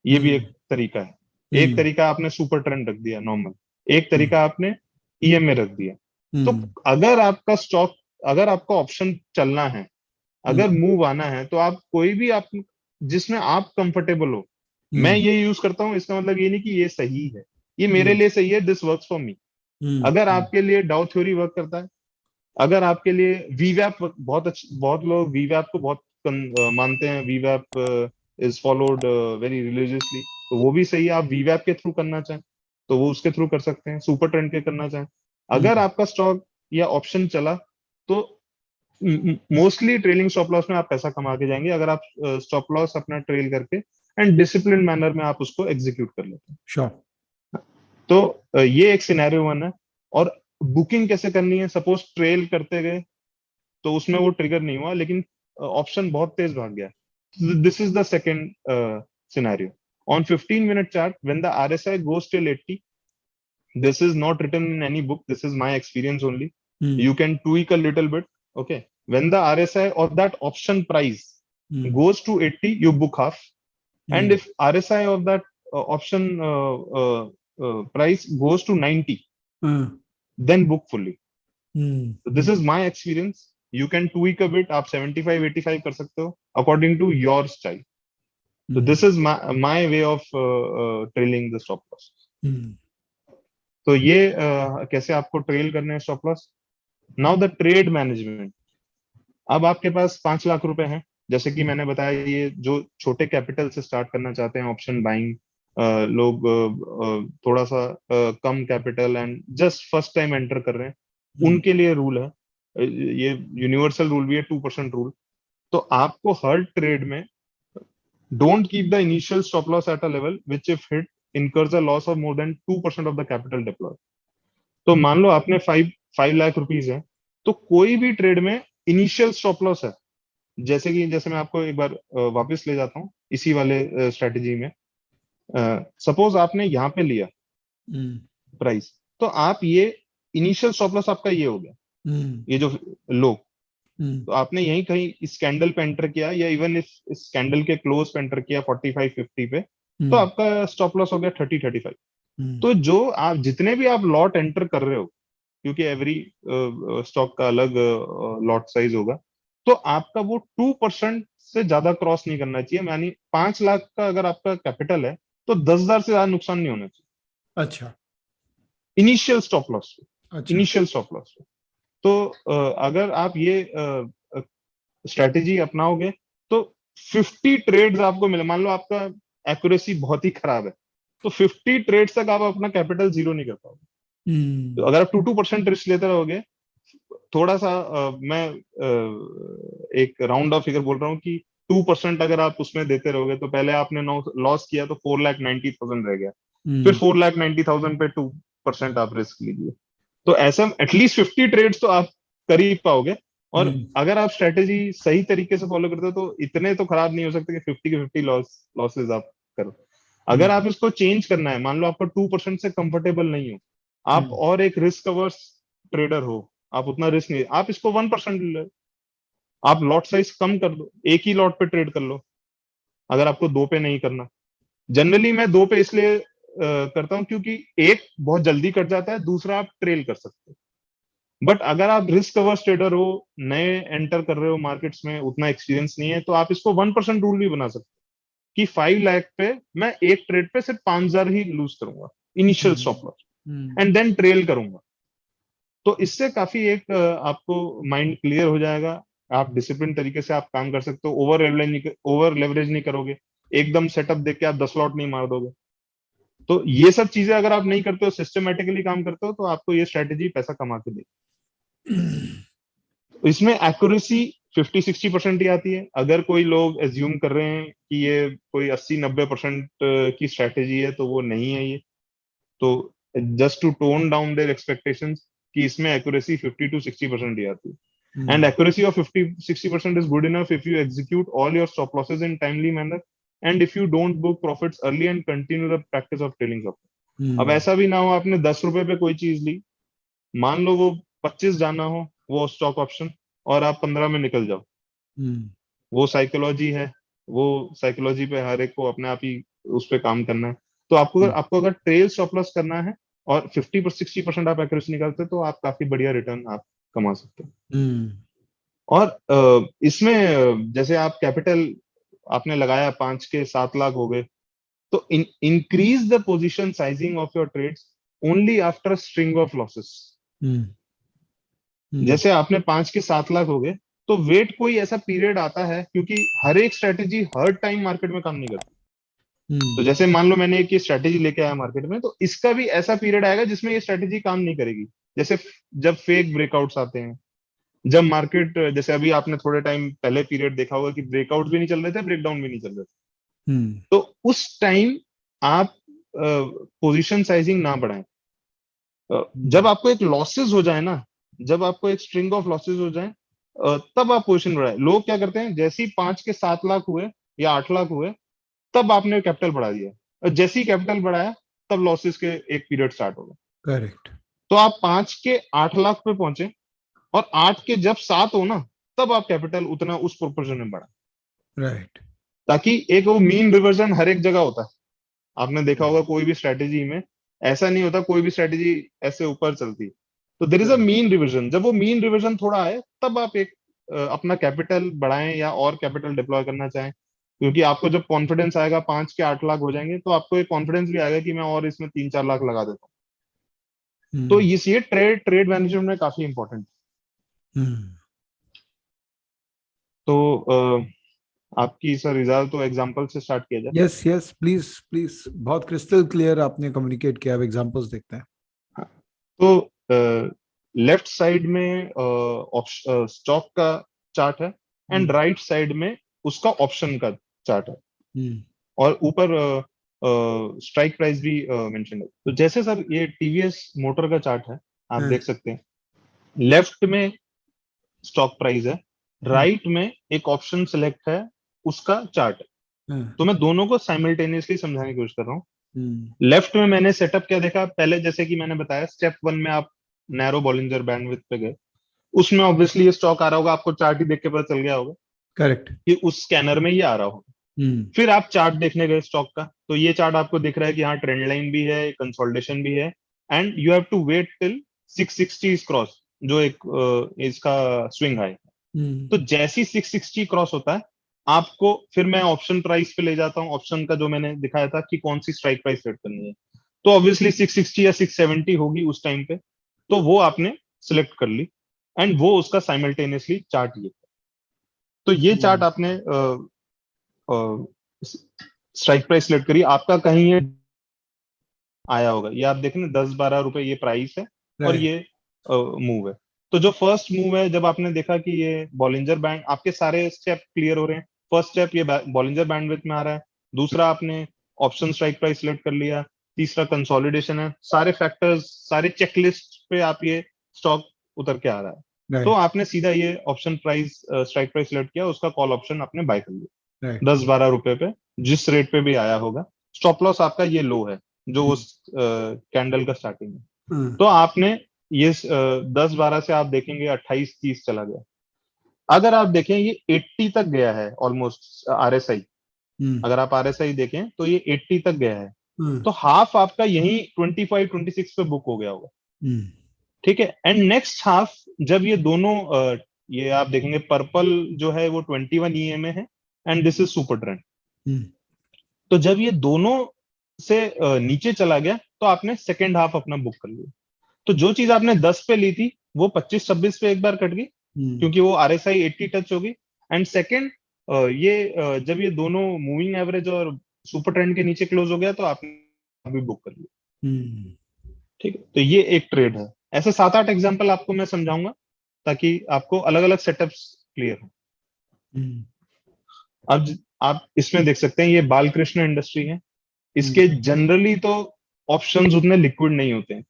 ये भी एक तरीका है। एक तरीका आपने सुपर ट्रेंड रख दिया नॉर्मल, एक तरीका आपने EMA रख दिया। तो अगर आपका स्टॉक, अगर आपका ऑप्शन चलना है, अगर मूव आना है, तो आप कोई भी आप जिसमें आप कंफर्टेबल हो, मैं ये यूज करता हूँ। इसका मतलब ये नहीं कि ये सही है, ये मेरे लिए सही है, दिस वर्क्स फॉर मी। अगर आपके लिए डाउ थ्योरी वर्क करता है, अगर आपके लिए वीवैप बहुत लोग वीवैप को बहुत मानते हैं, वीवैप इज फॉलोड वेरी रिलीजियसली, तो वो भी सही है। आप वीवैप के थ्रू करना चाहें तो वो उसके थ्रू कर सकते हैं, सुपर ट्रेंड के करना चाहें। अगर आपका स्टॉक या ऑप्शन चला तो मोस्टली ट्रेलिंग स्टॉप लॉस में आप पैसा कमा के जाएंगे, अगर आप स्टॉप लॉस अपना ट्रेल करके एंड डिसिप्लिन मैनर में आप उसको एग्जीक्यूट कर लेते हैं। श्योर, तो ये एक सिनेरियो वन है। और बुकिंग कैसे करनी है, सपोज ट्रेल करते गए तो उसमें वो ट्रिगर नहीं हुआ, लेकिन ऑप्शन बहुत तेज भाग गया। This is the second scenario. On 15-minute chart, when the RSI goes till 80, this is not written in any book. This is my experience only. You can tweak a little bit. Okay. When the RSI of that option price goes to 80, you book half. And if RSI of that option price goes to 90, then book fully. So this is my experience. You can tweak a bit. आप 75-85 कर सकते हो according to your style. So this is my way of trailing the stop loss. तो ये कैसे आपको trail करने हैं stop loss. Now the trade management. अब आपके पास 5 लाख रुपए हैं, जैसे कि मैंने बताया, ये जो छोटे कैपिटल से स्टार्ट करना चाहते हैं ऑप्शन बाइंग लोग, थोड़ा सा कम capital and just first time enter कर रहे हैं, उनके लिए रूल है, ये यूनिवर्सल रूल भी है, 2% रूल। तो आपको हर ट्रेड में don't keep the initial stop loss at a level which if hit incurs a loss of more than 2% of the capital deployed. तो मान लो आपने 5 लाख रुपीस है, तो कोई भी ट्रेड में इनिशियल स्टॉप लॉस है, जैसे मैं आपको एक बार वापस ले जाता हूँ इसी वाले स्ट्रेटेजी में। सपोज आपने यहाँ पे लिया प्राइस, तो आप ये इनिशियल स्टॉप लॉस आपका ये हो गया, ये जो लो, तो आपने यहीं कहीं इस कैंडल पे एंटर किया, या इवन इस कैंडल के क्लोज पे एंटर किया 45-50 पे, तो आपका स्टॉप लॉस हो गया 30-35। तो जो आप जितने भी आप लॉट एंटर कर रहे हो, क्योंकि एवरी स्टॉक का अलग लॉट साइज होगा, तो आपका वो 2% से ज्यादा क्रॉस नहीं करना चाहिए। यानी 5 लाख का अगर आपका कैपिटल है तो 10,000 से ज्यादा नुकसान नहीं होना चाहिए। अच्छा, इनिशियल स्टॉप लॉस, अच्छा, इनिशियल स्टॉप लॉस। तो अगर आप ये स्ट्रेटेजी अपनाओगे तो 50 ट्रेड्स आपको मिले। मान लो आपका एक्यूरेसी बहुत ही खराब है, तो 50 ट्रेड्स तक आप अपना कैपिटल जीरो नहीं कर पाओगे। तो अगर आप 2% रिस्क लेते रहोगे, थोड़ा सा मैं एक राउंड ऑफ फिगर बोल रहा हूँ कि 2% अगर आप उसमें देते रहोगे, तो पहले आपने लॉस किया तो 4,90,000 रह गया, फिर 4,90,000 पे 2% आप रिस्क लीजिए, तो ऐसा एटलीस्ट 50 ट्रेड्स तो आप कर ही पाओगे। और अगर आप स्ट्रेटेजी सही तरीके से फॉलो करते हो तो इतने तो खराब नहीं हो सकते कि 50 के 50 लॉसेस आप करो। अगर आप इसको चेंज करना है, मान लो आपका 2% से कंफर्टेबल नहीं हो, आप और एक रिस्क अवर्स ट्रेडर हो, आप उतना रिस्क नहीं, आप इसको 1% ले लो, आप लॉट साइज कम कर दो, एक ही लॉट पे ट्रेड कर लो, अगर आपको 2 पे नहीं करना। जनरली मैं 2 पे इसलिए करता हूं क्योंकि एक बहुत जल्दी कट जाता है, दूसरा आप ट्रेल कर सकते हो। बट अगर आप रिस्क अवर्स ट्रेडर हो, नए एंटर कर रहे हो मार्केट्स में, उतना एक्सपीरियंस नहीं है, तो आप इसको 1% रूल भी बना सकते हो कि 5 लाख पे मैं एक ट्रेड पे सिर्फ 5,000 ही लूज करूंगा, initial stop loss, and then trail करूंगा। तो इससे काफी एक आपको माइंड क्लियर हो जाएगा, आप डिसिप्लिन तरीके से आप काम कर सकते हो, ओवर लेवरेज नहीं करोगे, एकदम सेटअप देख के आप 10 लॉट नहीं मार दोगे। तो ये सब चीजें अगर आप नहीं करते हो, सिस्टमेटिकली काम करते हो, तो आपको ये स्ट्रेटेजी पैसा कमा के देगी। इसमें एक्यूरेसी 50-60% ही आती है। अगर कोई लोग एज्यूम कर रहे हैं कि ये कोई 80-90% की स्ट्रेटेजी है, तो वो नहीं है ये। तो just to tone down their expectations कि इसमें एक्यूरेसी 50-60% ही आती है। And accuracy of 50-60% is good enough if you execute all your stop losses in timely manner and if you don't book profits early and continue the practice of trailing stop. अब ऐसा भी ना हो आपने 10 रुपए पे कोई चीज ली, मान लो वो 25 जाना हो वो स्टॉक ऑप्शन, और आप 15 में निकल जाओ, वो साइकोलॉजी है, वो साइकोलॉजी पे हर एक को अपने आप ही उस पर काम करना है। तो आपको अगर ट्रेल स्टॉप लॉस करना है और 50-60% आप एक्यूरेसी निकालते हैं, तो आप काफी बढ़िया रिटर्न आप कमा सकते हैं। और इसमें जैसे आप कैपिटल आपने लगाया 5 के 7 लाख हो गए, तो increase the position sizing of your trades only after string of losses. जैसे आपने 5 के 7 लाख हो गए, तो वेट कोई ऐसा पीरियड आता है, क्योंकि हर एक स्ट्रेटेजी हर टाइम मार्केट में काम नहीं करती। तो जैसे मान लो मैंने एक स्ट्रेटेजी लेके आया मार्केट में, तो इसका भी ऐसा पीरियड आएगा जिसमें ये स्ट्रेटेजी काम नहीं करेगी। जैसे जब फेक ब्रेकआउट्स आते हैं, जब मार्केट, जैसे अभी आपने थोड़े टाइम पहले पीरियड देखा होगा कि ब्रेकआउट भी नहीं चल रहे थे, ब्रेकडाउन भी नहीं चल रहे थे, तो उस टाइम आप पोजीशन साइजिंग ना बढ़ाएं। जब आपको एक लॉसेस हो जाए ना, जब आपको एक स्ट्रिंग ऑफ लॉसेस हो जाए, तब आप पोजीशन बढ़ाएं। लोग क्या करते हैं, जैसे ही 5 के 7 लाख हुए या 8 लाख हुए, तब आपने कैपिटल बढ़ा दिया, और जैसे ही कैपिटल बढ़ाया तब लॉसेस के एक पीरियड स्टार्ट होगा। करेक्ट। तो आप 5 के 8 लाख पे पहुंचे, और 8 के जब 7 हो ना, तब आप कैपिटल उतना उस प्रोपोर्शन में बढ़ा, राइट। ताकि एक वो मीन रिवर्जन हर एक जगह होता है। आपने देखा होगा कोई भी स्ट्रेटेजी में ऐसा नहीं होता, कोई भी स्ट्रेटेजी ऐसे ऊपर चलती, तो there is a mean revision. जब वो मीन रिविजन थोड़ा आए, तब आप एक अपना कैपिटल बढ़ाएं या और कैपिटल डिप्लॉय करना चाहें, क्योंकि आपको जब कॉन्फिडेंस आएगा, 5 के 8 लाख हो जाएंगे, तो आपको एक कॉन्फिडेंस भी आएगा कि मैं और इसमें 3-4 लाख लगा देता हूँ। तो ये ट्रेड ट्रेड मैनेजमेंट में काफी इंपॉर्टेंट। तो आपकी सर रिजल्ट तो एग्जांपल से स्टार्ट किया जाए। यस यस, प्लीज प्लीज, बहुत क्रिस्टल क्लियर आपने कम्युनिकेट किया। अब एग्जांपल्स देखते हैं। हाँ, तो लेफ्ट साइड में स्टॉक का चार्ट है, एंड राइट साइड में उसका ऑप्शन का चार्ट है, और ऊपर स्ट्राइक प्राइस भी मेंशन है। तो जैसे सर ये टीवीएस मोटर का चार्ट है, आप देख सकते हैं, लेफ्ट में स्टॉक प्राइस है, राइट में एक ऑप्शन सिलेक्ट है, उसका चार्ट है। तो मैं दोनों को साइमल्टेनियसली समझाने की कोशिश कर रहा हूँ। लेफ्ट में मैंने सेटअप क्या देखा पहले, जैसे कि मैंने बताया, स्टेप 1 में आप नैरो बॉलिंजर बैंडविड्थ पे गए, उसमें ऑब्वियसली ये स्टॉक आ रहा होगा, आपको चार्ट ही देख के पता चल गया होगा करेक्ट कि उस स्कैनर में ये आ रहा होगा। फिर आप चार्ट देखने गए स्टॉक का, तो ये चार्ट आपको दिख रहा है कि हाँ ट्रेंड लाइन भी है, कंसोलिडेशन भी है, and you have to wait till 660 is cross, जो एक इसका स्विंग है। तो जैसी 660 क्रॉस होता है, आपको फिर मैं ऑप्शन प्राइस पे ले जाता हूँ, ऑप्शन का जो मैंने दिखाया था कि कौन सी स्ट्राइक प्राइस सेट करनी है। तो ऑब्वियसली 660 या 670 होगी उस टाइम पे, तो वो आपने सिलेक्ट कर ली, एंड वो उसका साइमल्टेनियसली चार्ट ये। तो ये चार्ट आपने स्ट्राइक प्राइस सिलेक्ट करी, आपका कहीं ये आया होगा, ये आप देखें ना, 10-12 रुपए ये प्राइस है, और ये मूव है। तो जो फर्स्ट मूव है, जब आपने देखा कि ये बॉलिंजर बैंड, आपके सारे स्टेप क्लियर हो रहे हैं। फर्स्ट स्टेप ये बॉलिंजर बैंडविड्थ में आ रहा है, दूसरा आपने ऑप्शन स्ट्राइक प्राइस सिलेक्ट कर लिया, तीसरा कंसोलिडेशन है, सारे फैक्टर्स, सारे चेकलिस्ट पे आप ये स्टॉक उतर के आ रहा है। तो आपने सीधा ये option price strike price select किया, उसका कॉल ऑप्शन आपने बाय कर लिया 10-12 रुपए पे, जिस रेट पे भी आया होगा। स्टॉप लॉस आपका ये लो है, जो उस कैंडल का स्टार्टिंग है। तो आपने ये 10-12 से आप देखेंगे 28-30 चला गया। अगर आप देखें ये 80 तक गया है ऑलमोस्ट आरएसआई, अगर आप आरएसआई देखें तो ये 80 तक गया है, तो हाफ आपका यही 25-26 पे बुक हो गया होगा। ठीक है, एंड नेक्स्ट हाफ जब ये दोनों ये आप देखेंगे पर्पल जो है वो 21 EMA है, and this is super trend. तो जब ये दोनों से नीचे चला गया, तो आपने सेकेंड हाफ अपना बुक कर लिया। तो जो चीज आपने 10 पे ली थी, वो 25-26 पे एक बार कट गई, क्योंकि वो आरएसआई 80 टच होगी। एंड सेकेंड ये जब ये दोनों मूविंग एवरेज और सुपर ट्रेंड के नीचे क्लोज हो गया, तो आपने अभी बुक कर लिया। ठीक है, तो ये एक ट्रेड है। ऐसे 7-8 एग्जांपल आपको मैं समझाऊंगा, ताकि आपको अलग अलग सेटअप्स क्लियर हो। अब आप इसमें देख सकते हैं, ये बालकृष्ण इंडस्ट्री है, इसके जनरली तो ऑप्शंस उतने लिक्विड नहीं होते हैं,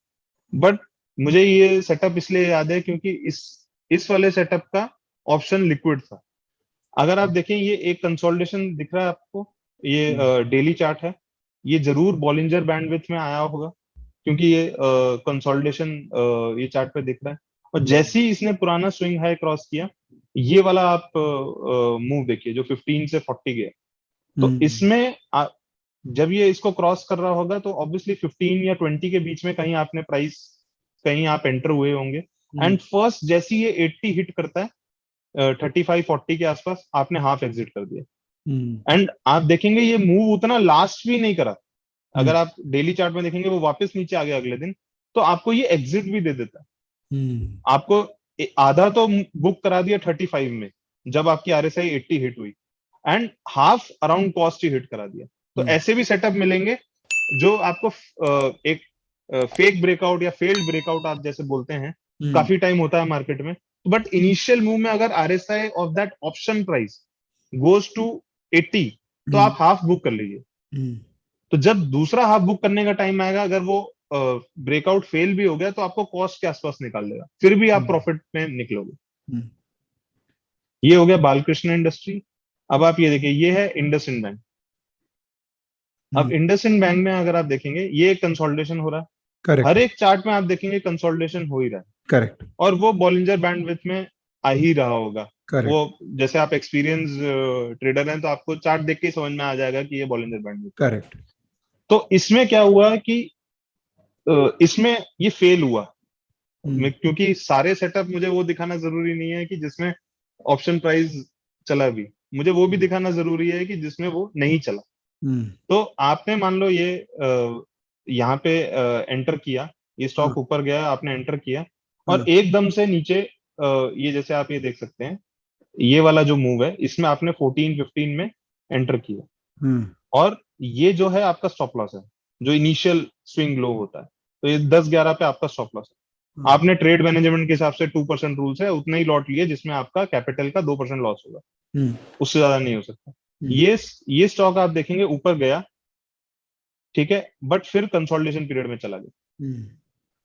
बट मुझे ये सेटअप इसलिए याद है क्योंकि इस वाले सेटअप का ऑप्शन लिक्विड था। अगर आप देखें, ये एक कंसोलिडेशन दिख रहा है आपको, ये डेली चार्ट है, ये जरूर बॉलिंजर बैंडविड्थ में आया होगा, क्योंकि ये कंसोलिडेशन ये चार्ट पे दिख रहा है। और जैसे ही इसने पुराना स्विंग हाई क्रॉस किया, ये वाला आप मूव देखिए जो 15 से 40 गया। तो इसमें जब ये इसको क्रॉस कर रहा होगा, तो ऑब्वियसली 15 या 20 के बीच में कहीं आपने प्राइस, कहीं आप एंटर हुए होंगे। एंड फर्स्ट जैसी ये 80 हिट करता है 35-40 के आसपास, आपने हाफ एग्जिट कर दिया। एंड आप देखेंगे ये मूव उतना लास्ट भी नहीं करा, अगर आप डेली चार्ट में देखेंगे वो वापस नीचे आ गया अगले दिन, तो आपको ये एग्जिट भी दे देता है। आपको आधा तो बुक करा दिया 35 में, जब आपकी आरएसआई 80 हिट हुई, and half around cost he hit करा दिया। तो ऐसे भी सेटअप मिलेंगे जो आपको एक फेक ब्रेकआउट या फेल्ड ब्रेकआउट आप जैसे बोलते हैं, काफी टाइम होता है मार्केट में, बट इनिशियल मूव में अगर RSI of that option price goes to 80, तो आप हाफ बुक कर लीजिए। तो जब दूसरा हाफ बुक करने का टाइम आएगा, अगर वो ब्रेकआउट फेल भी हो गया तो आपको कॉस्ट के आसपास निकाल देगा, फिर भी आप प्रॉफिट में निकलोगे। हम्म, ये हो गया बालकृष्ण इंडस्ट्री। अब आप ये देखिए, ये है इंडसइंड बैंक। अब इंडसइंड बैंक में अगर आप देखेंगे, ये कंसोलिडेशन हो रहा है। हर करेक्ट एक चार्ट में आप देखेंगे कंसोलिडेशन हो ही रहा है, करेक्ट और वो बॉलिंजर बैंडविड्थ में आ ही रहा होगा। वो करेक्ट जैसे आप एक्सपीरियंस ट्रेडर हैं तो आपको चार्ट देख के ही समझ में आ जाएगा कि ये बॉलिंजर बैंडविड्थ। करेक्ट। तो इसमें क्या हुआ कि इसमें ये फेल हुआ। क्योंकि सारे सेटअप मुझे वो दिखाना जरूरी नहीं है कि जिसमें ऑप्शन प्राइस चला भी, मुझे वो भी दिखाना जरूरी है कि जिसमें वो नहीं चला। तो आपने मान लो ये यहाँ पे एंटर किया, ये स्टॉक ऊपर गया, आपने एंटर किया और एकदम से नीचे ये जैसे आप ये देख सकते हैं, ये वाला जो मूव है इसमें आपने 14-15 में एंटर किया, और ये जो है आपका स्टॉप लॉस है, जो इनिशियल स्विंग लो होता है। तो ये 10-11 पे आपका स्टॉप लॉस है। आपने ट्रेड मैनेजमेंट के हिसाब से 2% रूल्स है, उतना ही लॉट लिए जिसमें आपका कैपिटल का 2% लॉस होगा, उससे ज्यादा नहीं हो सकता। ये स्टॉक आप देखेंगे ऊपर गया, ठीक है, बट फिर कंसोलिडेशन पीरियड में चला गया।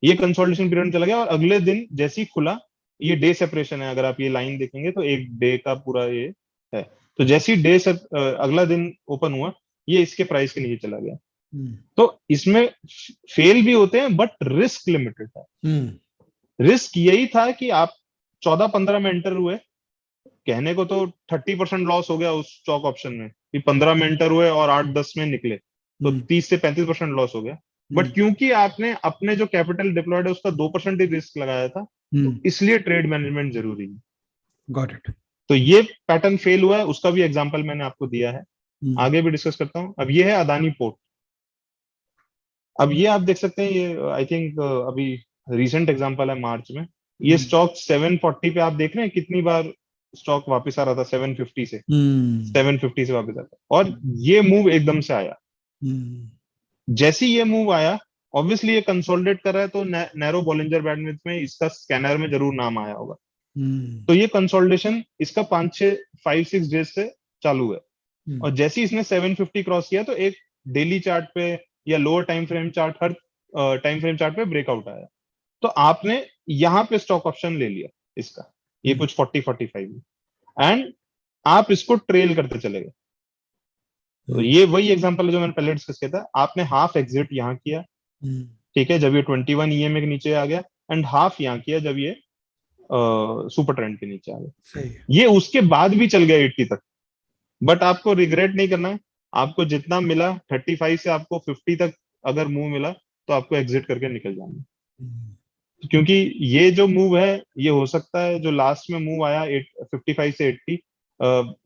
ये कंसोलिडेशन पीरियड में चला गया और अगले दिन जैसे ही खुला, ये डे सेपरेशन है, अगर आप ये लाइन देखेंगे तो एक डे का पूरा ये है। तो जैसे ही डे से अगला दिन ओपन हुआ, ये इसके प्राइस के नीचे चला गया। तो इसमें फेल भी होते हैं बट रिस्क लिमिटेड है। रिस्क यही था कि आप 14-15 में एंटर हुए, कहने को तो 30% लॉस हो गया उस स्टॉक ऑप्शन में कि 15 में एंटर हुए और 8-10 में निकले, तो 30 से 35% लॉस हो गया। बट क्योंकि आपने अपने जो कैपिटल डिप्लॉयड है उसका 2% ही रिस्क लगाया था, तो इसलिए ट्रेड मैनेजमेंट जरूरी है। Got it. तो ये पैटर्न फेल हुआ है, उसका भी एग्जांपल मैंने आपको दिया है, आगे भी डिस्कस करता हूं। अब ये है अदानी पोर्ट। अब ये आप देख सकते हैं, ये आई थिंक अभी रिसेंट एग्जांपल है मार्च में। ये स्टॉक 740 पे आप देख रहे हैं कितनी बार स्टॉक वापस आ रहा था, 750 से 750 से वापस आता, और ये मूव एकदम से आया। जैसे ये मूव आया, ऑब्वियसली ये कंसोलिडेट कर रहा है, तो नैरो बॉलिंजर बैंडविड्थ में इसका स्कैनर में जरूर नाम आया होगा। तो ये कंसोलिडेशन इसका 5-6 डेज से चालू है, और जैसे ही इसने 750 क्रॉस किया तो एक डेली चार्ट पे या लोअर टाइम फ्रेम चार्ट, हर टाइम फ्रेम चार्ट पे ब्रेकआउट आया। तो आपने यहाँ पे स्टॉक ऑप्शन ले लिया इसका, ये कुछ 40-45 में, एंड आप इसको ट्रेल करते चले गए। तो ये वही एग्जांपल है जो मैंने पहले डिस्कस किया था। आपने हाफ एग्जिट यहाँ किया, ठीक है, जब ये 21 ईएमए के नीचे आ गया, एंड हाफ यहाँ किया जब ये सुपर ट्रेंड के नीचे आ गया। ये उसके बाद भी चल गया 80 तक, बट आपको रिग्रेट नहीं करना है। आपको जितना मिला 35 से आपको 50 तक अगर मूव मिला तो आपको एग्जिट करके निकल जाना है। क्योंकि ये जो मूव है, ये हो सकता है जो लास्ट में मूव आया 55 से 80,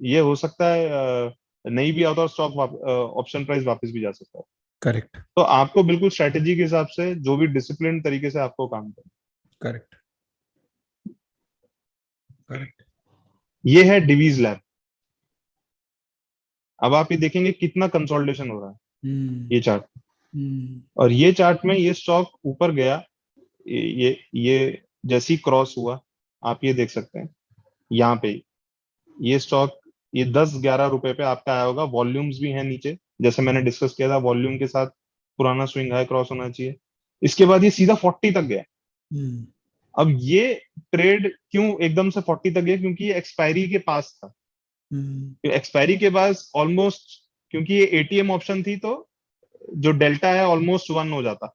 ये हो सकता है नहीं भी आता और स्टॉक ऑप्शन प्राइस वापस भी जा सकता है। करेक्ट। तो आपको बिल्कुल स्ट्रेटेजी के हिसाब से जो भी डिसिप्लिन तरीके से आपको काम करना। Correct correct. ये है डिवीज लैब। अब आप ये देखेंगे कितना कंसोलिडेशन हो रहा है ये चार्ट, और ये चार्ट में ये स्टॉक ऊपर गया, ये जैसी क्रॉस हुआ, आप ये देख सकते हैं यहाँ पे ये स्टॉक ये 10-11 रुपए पे आपका आया होगा। वॉल्यूम्स भी हैं नीचे, जैसे मैंने डिस्कस किया था, वॉल्यूम के साथ पुराना स्विंग हाई क्रॉस होना चाहिए। इसके बाद ये सीधा 40 तक गया। अब ये ट्रेड क्यों एकदम से 40 तक गया? क्योंकि ये एक्सपायरी के पास था। एक्सपायरी के पास ऑलमोस्ट, क्योंकि ये एटीएम ऑप्शन थी, तो जो डेल्टा है ऑलमोस्ट 1 हो जाता।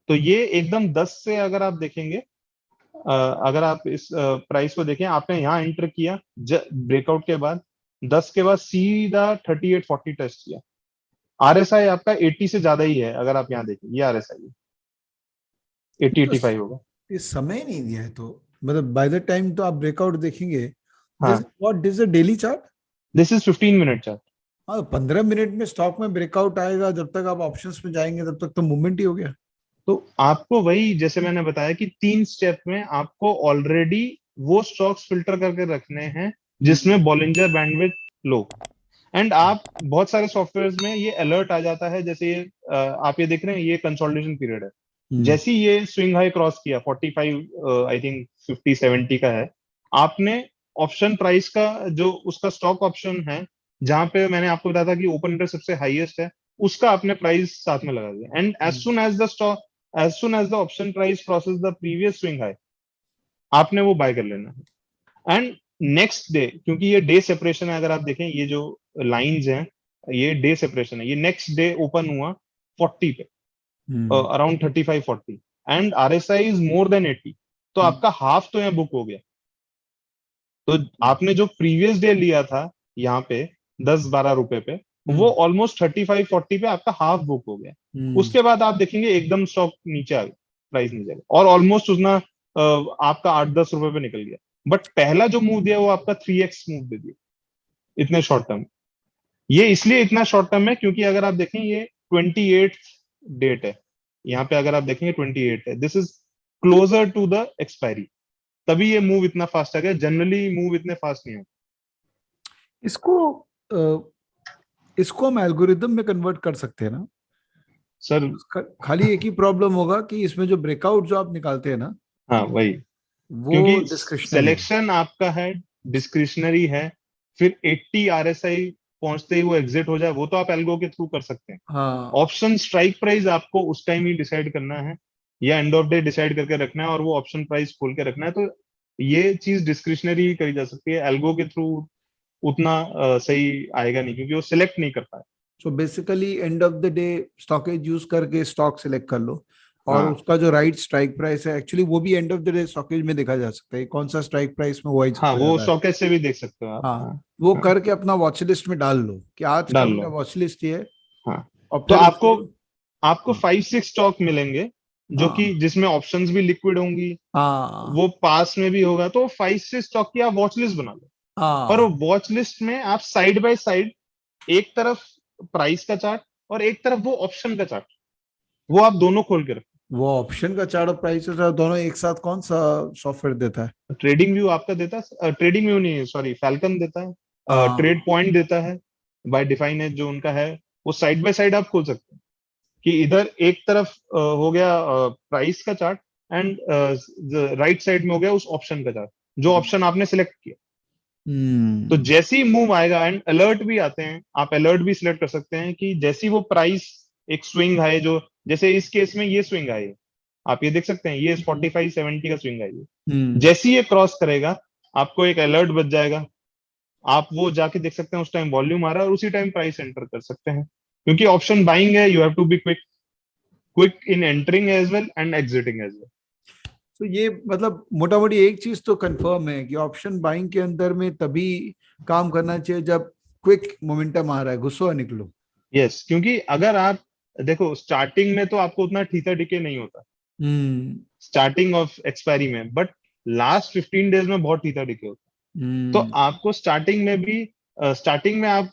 तो ये एकदम 10 से अगर आप देखेंगे, अगर आप इस प्राइस को देखें, आपने यहाँ एंटर किया ब्रेकआउट के बाद, 10 के बाद सीधा 38-40 टेस्ट किया। आरएसआई आपका 80 से ज्यादा ही है, अगर आप यहाँ देखें, ये आरएसआई 80-85 होगा। ये समय नहीं दिया है, तो मतलब बाय द टाइम तो आप ब्रेकआउट देखेंगे। हाँ, what is the daily chart? This is 15 minute chart. हाँ, 15 मिनट में स्टॉक में ब्रेकआउट आएगा, जब तक आप ऑप्शंस में जाएंगे तब तक तो मूवमेंट ही हो गया। तो आपको वही, जैसे मैंने बताया कि 3 स्टेप में आपको ऑलरेडी वो स्टॉक्स फिल्टर करके रखने हैं जिसमें बॉलिंजर बैंडविड्थ लो, एंड आप बहुत सारे सॉफ्टवेयर में ये अलर्ट आ जाता है। जैसे ये आप ये देख रहे हैं, ये कंसोलिडेशन पीरियड है। जैसे ये स्विंग हाई क्रॉस किया 45, आई थिंक 50-70 का है, आपने ऑप्शन प्राइस का जो उसका स्टॉक ऑप्शन है, जहां पे मैंने आपको बताया था कि ओपन इंटरेस्ट सबसे हाईएस्ट है, उसका आपने प्राइस साथ में लगा दिया, and as soon as the option price crosses the previous swing high, आपने वो बाय कर लेना है। एंड नेक्स्ट डे, क्योंकि ये डे सेपरेशन है, अगर आप देखें ये जो लाइंस हैं ये डे सेपरेशन है, ये नेक्स्ट डे ओपन हुआ 40 पे, around 35-40, and RSI is more than 80, तो आपका हाफ तो यहाँ बुक हो गया। तो आपने जो प्रीवियस डे लिया था यहाँ पे 10-12 रुपए पे, वो ऑलमोस्ट 35-40 पे आपका हाफ बुक हो गया। उसके बाद आप देखेंगे एकदम स्टॉक नीचे आ गया, प्राइस नीचे आ गया, और ऑलमोस्ट उतना आपका 8-10 रुपए पे निकल गया। बट पहला जो मूव दिया वो आपका 3x मूव दे दिया इतने शॉर्ट टर्म। ये इसलिए इतना शॉर्ट टर्म है क्योंकि अगर आप देखें ये 28th डेट है, यहाँ पे अगर आप देखेंगे 28 है, this is closer to the expiry, तभी ये मूव इतना फास्ट आ गया, जनरली मूव इतने फास्ट नहीं होते। इसको हम एल्गोरिदम में कन्वर्ट कर सकते हैं ना सर? खाली एक ही प्रॉब्लम होगा कि इसमें जो ब्रेकआउट जो आप निकालते हैं ना, हाँ वही, वो क्योंकि डिस्क्रिशनरी सिलेक्शन आपका है, डिस्क्रिशनरी है, फिर 80 आरएसआई पहुंचते ही वो एग्जिट हो जाए, वो तो आप एल्गो के थ्रू कर सकते हैं। हाँ, ऑप्शन स्ट्राइक प्राइस आपको उस टाइम ही डिसाइड करना है, या एंड ऑफ डे डिसाइड करके रखना है, और वो ऑप्शन प्राइस खोल के रखना है। तो ये चीज डिस्क्रिशनरी ही करी जा सकती है, एल्गो के थ्रू उतना सही आएगा नहीं, क्योंकि वो सिलेक्ट नहीं कर पाए। So basically end of the day stockage use करके स्टॉक सिलेक्ट कर लो, और हाँ उसका जो राइट स्ट्राइक प्राइस है, एक्चुअली वो भी end of the day stockage में देखा जा सकता है, कौन सा स्ट्राइक प्राइस में हुआ हाँ, वो ज्यादा है। शौकेज से भी देख सकते हो आप। हाँ, हाँ वो हाँ, करके अपना वॉच लिस्ट में डाल लो कि आज का डाल मेरा लो। वॉच लिस्ट ये है, हाँ, और तो फिर आपको उसको। आपको 5-6 स्टॉक मिलेंगे जो हाँ कि जिसमें ऑप्शंस भी लिक्विड होंगी, हाँ वो पास में भी होगा, तो 5-6 स्टॉक की आप वॉच लिस्ट बना लो। और हाँ, वॉच लिस्ट में आप साइड बाय साइड, एक तरफ प्राइस का चार्ट और एक तरफ वो ऑप्शन का चार्ट, वो आप दोनों खोल के रखो। वो ऑप्शन का चार्ट और प्राइस दोनों एक साथ कौन सा सॉफ्टवेयर देता है? ट्रेडिंग व्यू आपका देता है, ट्रेडिंग व्यू नहीं, सॉरी, फैल्कन देता है, हाँ। ट्रेड पॉइंट देता है, बाय डिफाइन है जो उनका है, वो साइड बाय साइड आप खोल सकते हैं कि इधर एक तरफ हो गया प्राइस का चार्ट, एंड राइट साइड में हो गया उस ऑप्शन का चार्ट, जो ऑप्शन आपने सिलेक्ट किया। तो हम्म। जैसे ही मूव आएगा, एंड अलर्ट भी आते हैं, आप अलर्ट भी सिलेक्ट कर सकते हैं कि जैसी वो प्राइस एक स्विंग है, जो जैसे इस केस में ये स्विंग है, आप ये देख सकते हैं, ये 45-70 का स्विंग है, हम्म। जैसे ही ये क्रॉस करेगा आपको एक अलर्ट बच जाएगा, आप वो जाके देख सकते हैं उस टाइम वॉल्यूम आ रहा है, और उसी टाइम प्राइस एंटर कर सकते हैं। क्योंकि ऑप्शन बाइंग है, you have to be quick, quick in entering as well and exiting as well. तो ये मतलब मोटा मोटी एक चीज तो कंफर्म है कि ऑप्शन बाइंग के अंदर में तभी काम करना चाहिए जब क्विक मोमेंटम आ रहा है, घुसो और निकलो। यस, क्योंकि अगर आप देखो स्टार्टिंग में तो आपको उतना ठीता डिके नहीं होता, हम्म। स्टार्टिंग ऑफ एक्सपायरी में, बट लास्ट 15 डेज में बहुत ठीता डिके होता है। तो हम्म। आपको स्टार्टिंग में भी, स्टार्टिंग में आप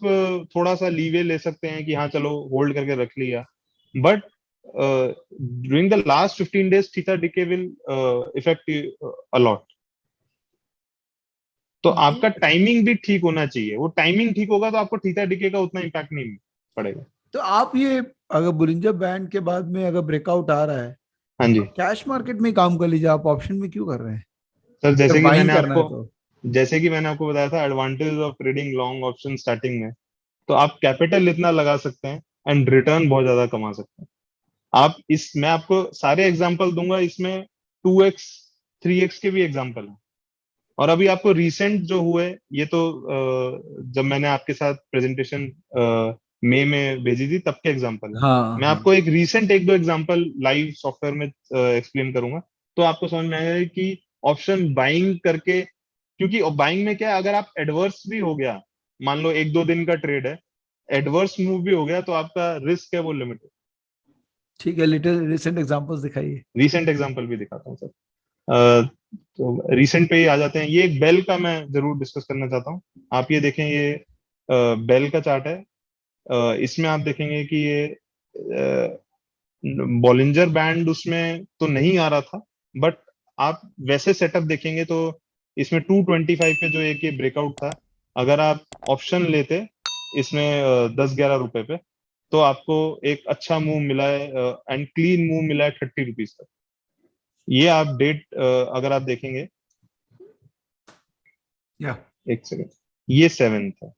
थोड़ा सा लीवे ले सकते हैं कि हाँ चलो होल्ड करके रख लिया, but during the last 15 days theta decay will effect a lot. तो ये आपका टाइमिंग भी ठीक होना चाहिए, वो टाइमिंग ठीक होगा तो आपको थीटा डिके का उतना इम्पैक्ट नहीं पड़ेगा। तो आप ये अगर बुलिंजर बैंड के बाद में अगर ब्रेकआउट आ रहा है, हाँ तो जी आप कैश मार्केट में ही काम कर लीजिए, आप ऑप्शन में क्यों कर रहे हैं सर, जब बाइंग करना है तो? जैसे कि मैंने आपको बताया था advantage of trading long option starting में, तो आप कैपिटल इतना लगा सकते हैं एंड रिटर्न बहुत ज्यादा कमा सकते हैं। आप इस मैं आपको सारे एग्जांपल दूंगा, इसमें 2x 3x के भी एग्जांपल हैं। और अभी आपको रिसेंट जो हुए, ये तो जब मैंने आपके साथ प्रेजेंटेशन मई में भेजी थी तब के एग्जांपल है। हाँ मैं हाँ। आपको एक रिसेंट एक दो एग्जांपल लाइव सॉफ्टवेयर में एक्सप्लेन करूंगा, तो आपको समझ में आएगा कि ऑप्शन बाइंग करके, क्योंकि बाइंग में क्या है, अगर आप एडवर्स भी हो गया, मान लो 1-2 दिन का ट्रेड है, एडवर्स मूव भी हो गया, तो आपका रिस्क है वो लिमिटेड। ठीक है, लिटिल रिसेंट एग्जांपल्स दिखाइए। रिसेंट एग्जांपल भी दिखाता हूँ सर। तो रिसेंट पे ही आ जाते हैं, ये एक बेल का मैं जरूर डिस्कस करना चाहता हूँ। आप ये देखें, ये बेल का चार्ट है। इसमें आप देखेंगे कि ये बॉलिंजर बैंड उसमें तो नहीं आ रहा था, बट आप वैसे सेटअप देखेंगे तो इसमें 225 पे जो एक ये ब्रेकआउट था, अगर आप ऑप्शन लेते इसमें 10-11 रुपए पे, तो आपको एक अच्छा मूव मिला है, एंड क्लीन मूव मिला है 30 रुपीज तक। ये आप डेट अगर आप देखेंगे, या एक सेकंड, ये 7th है,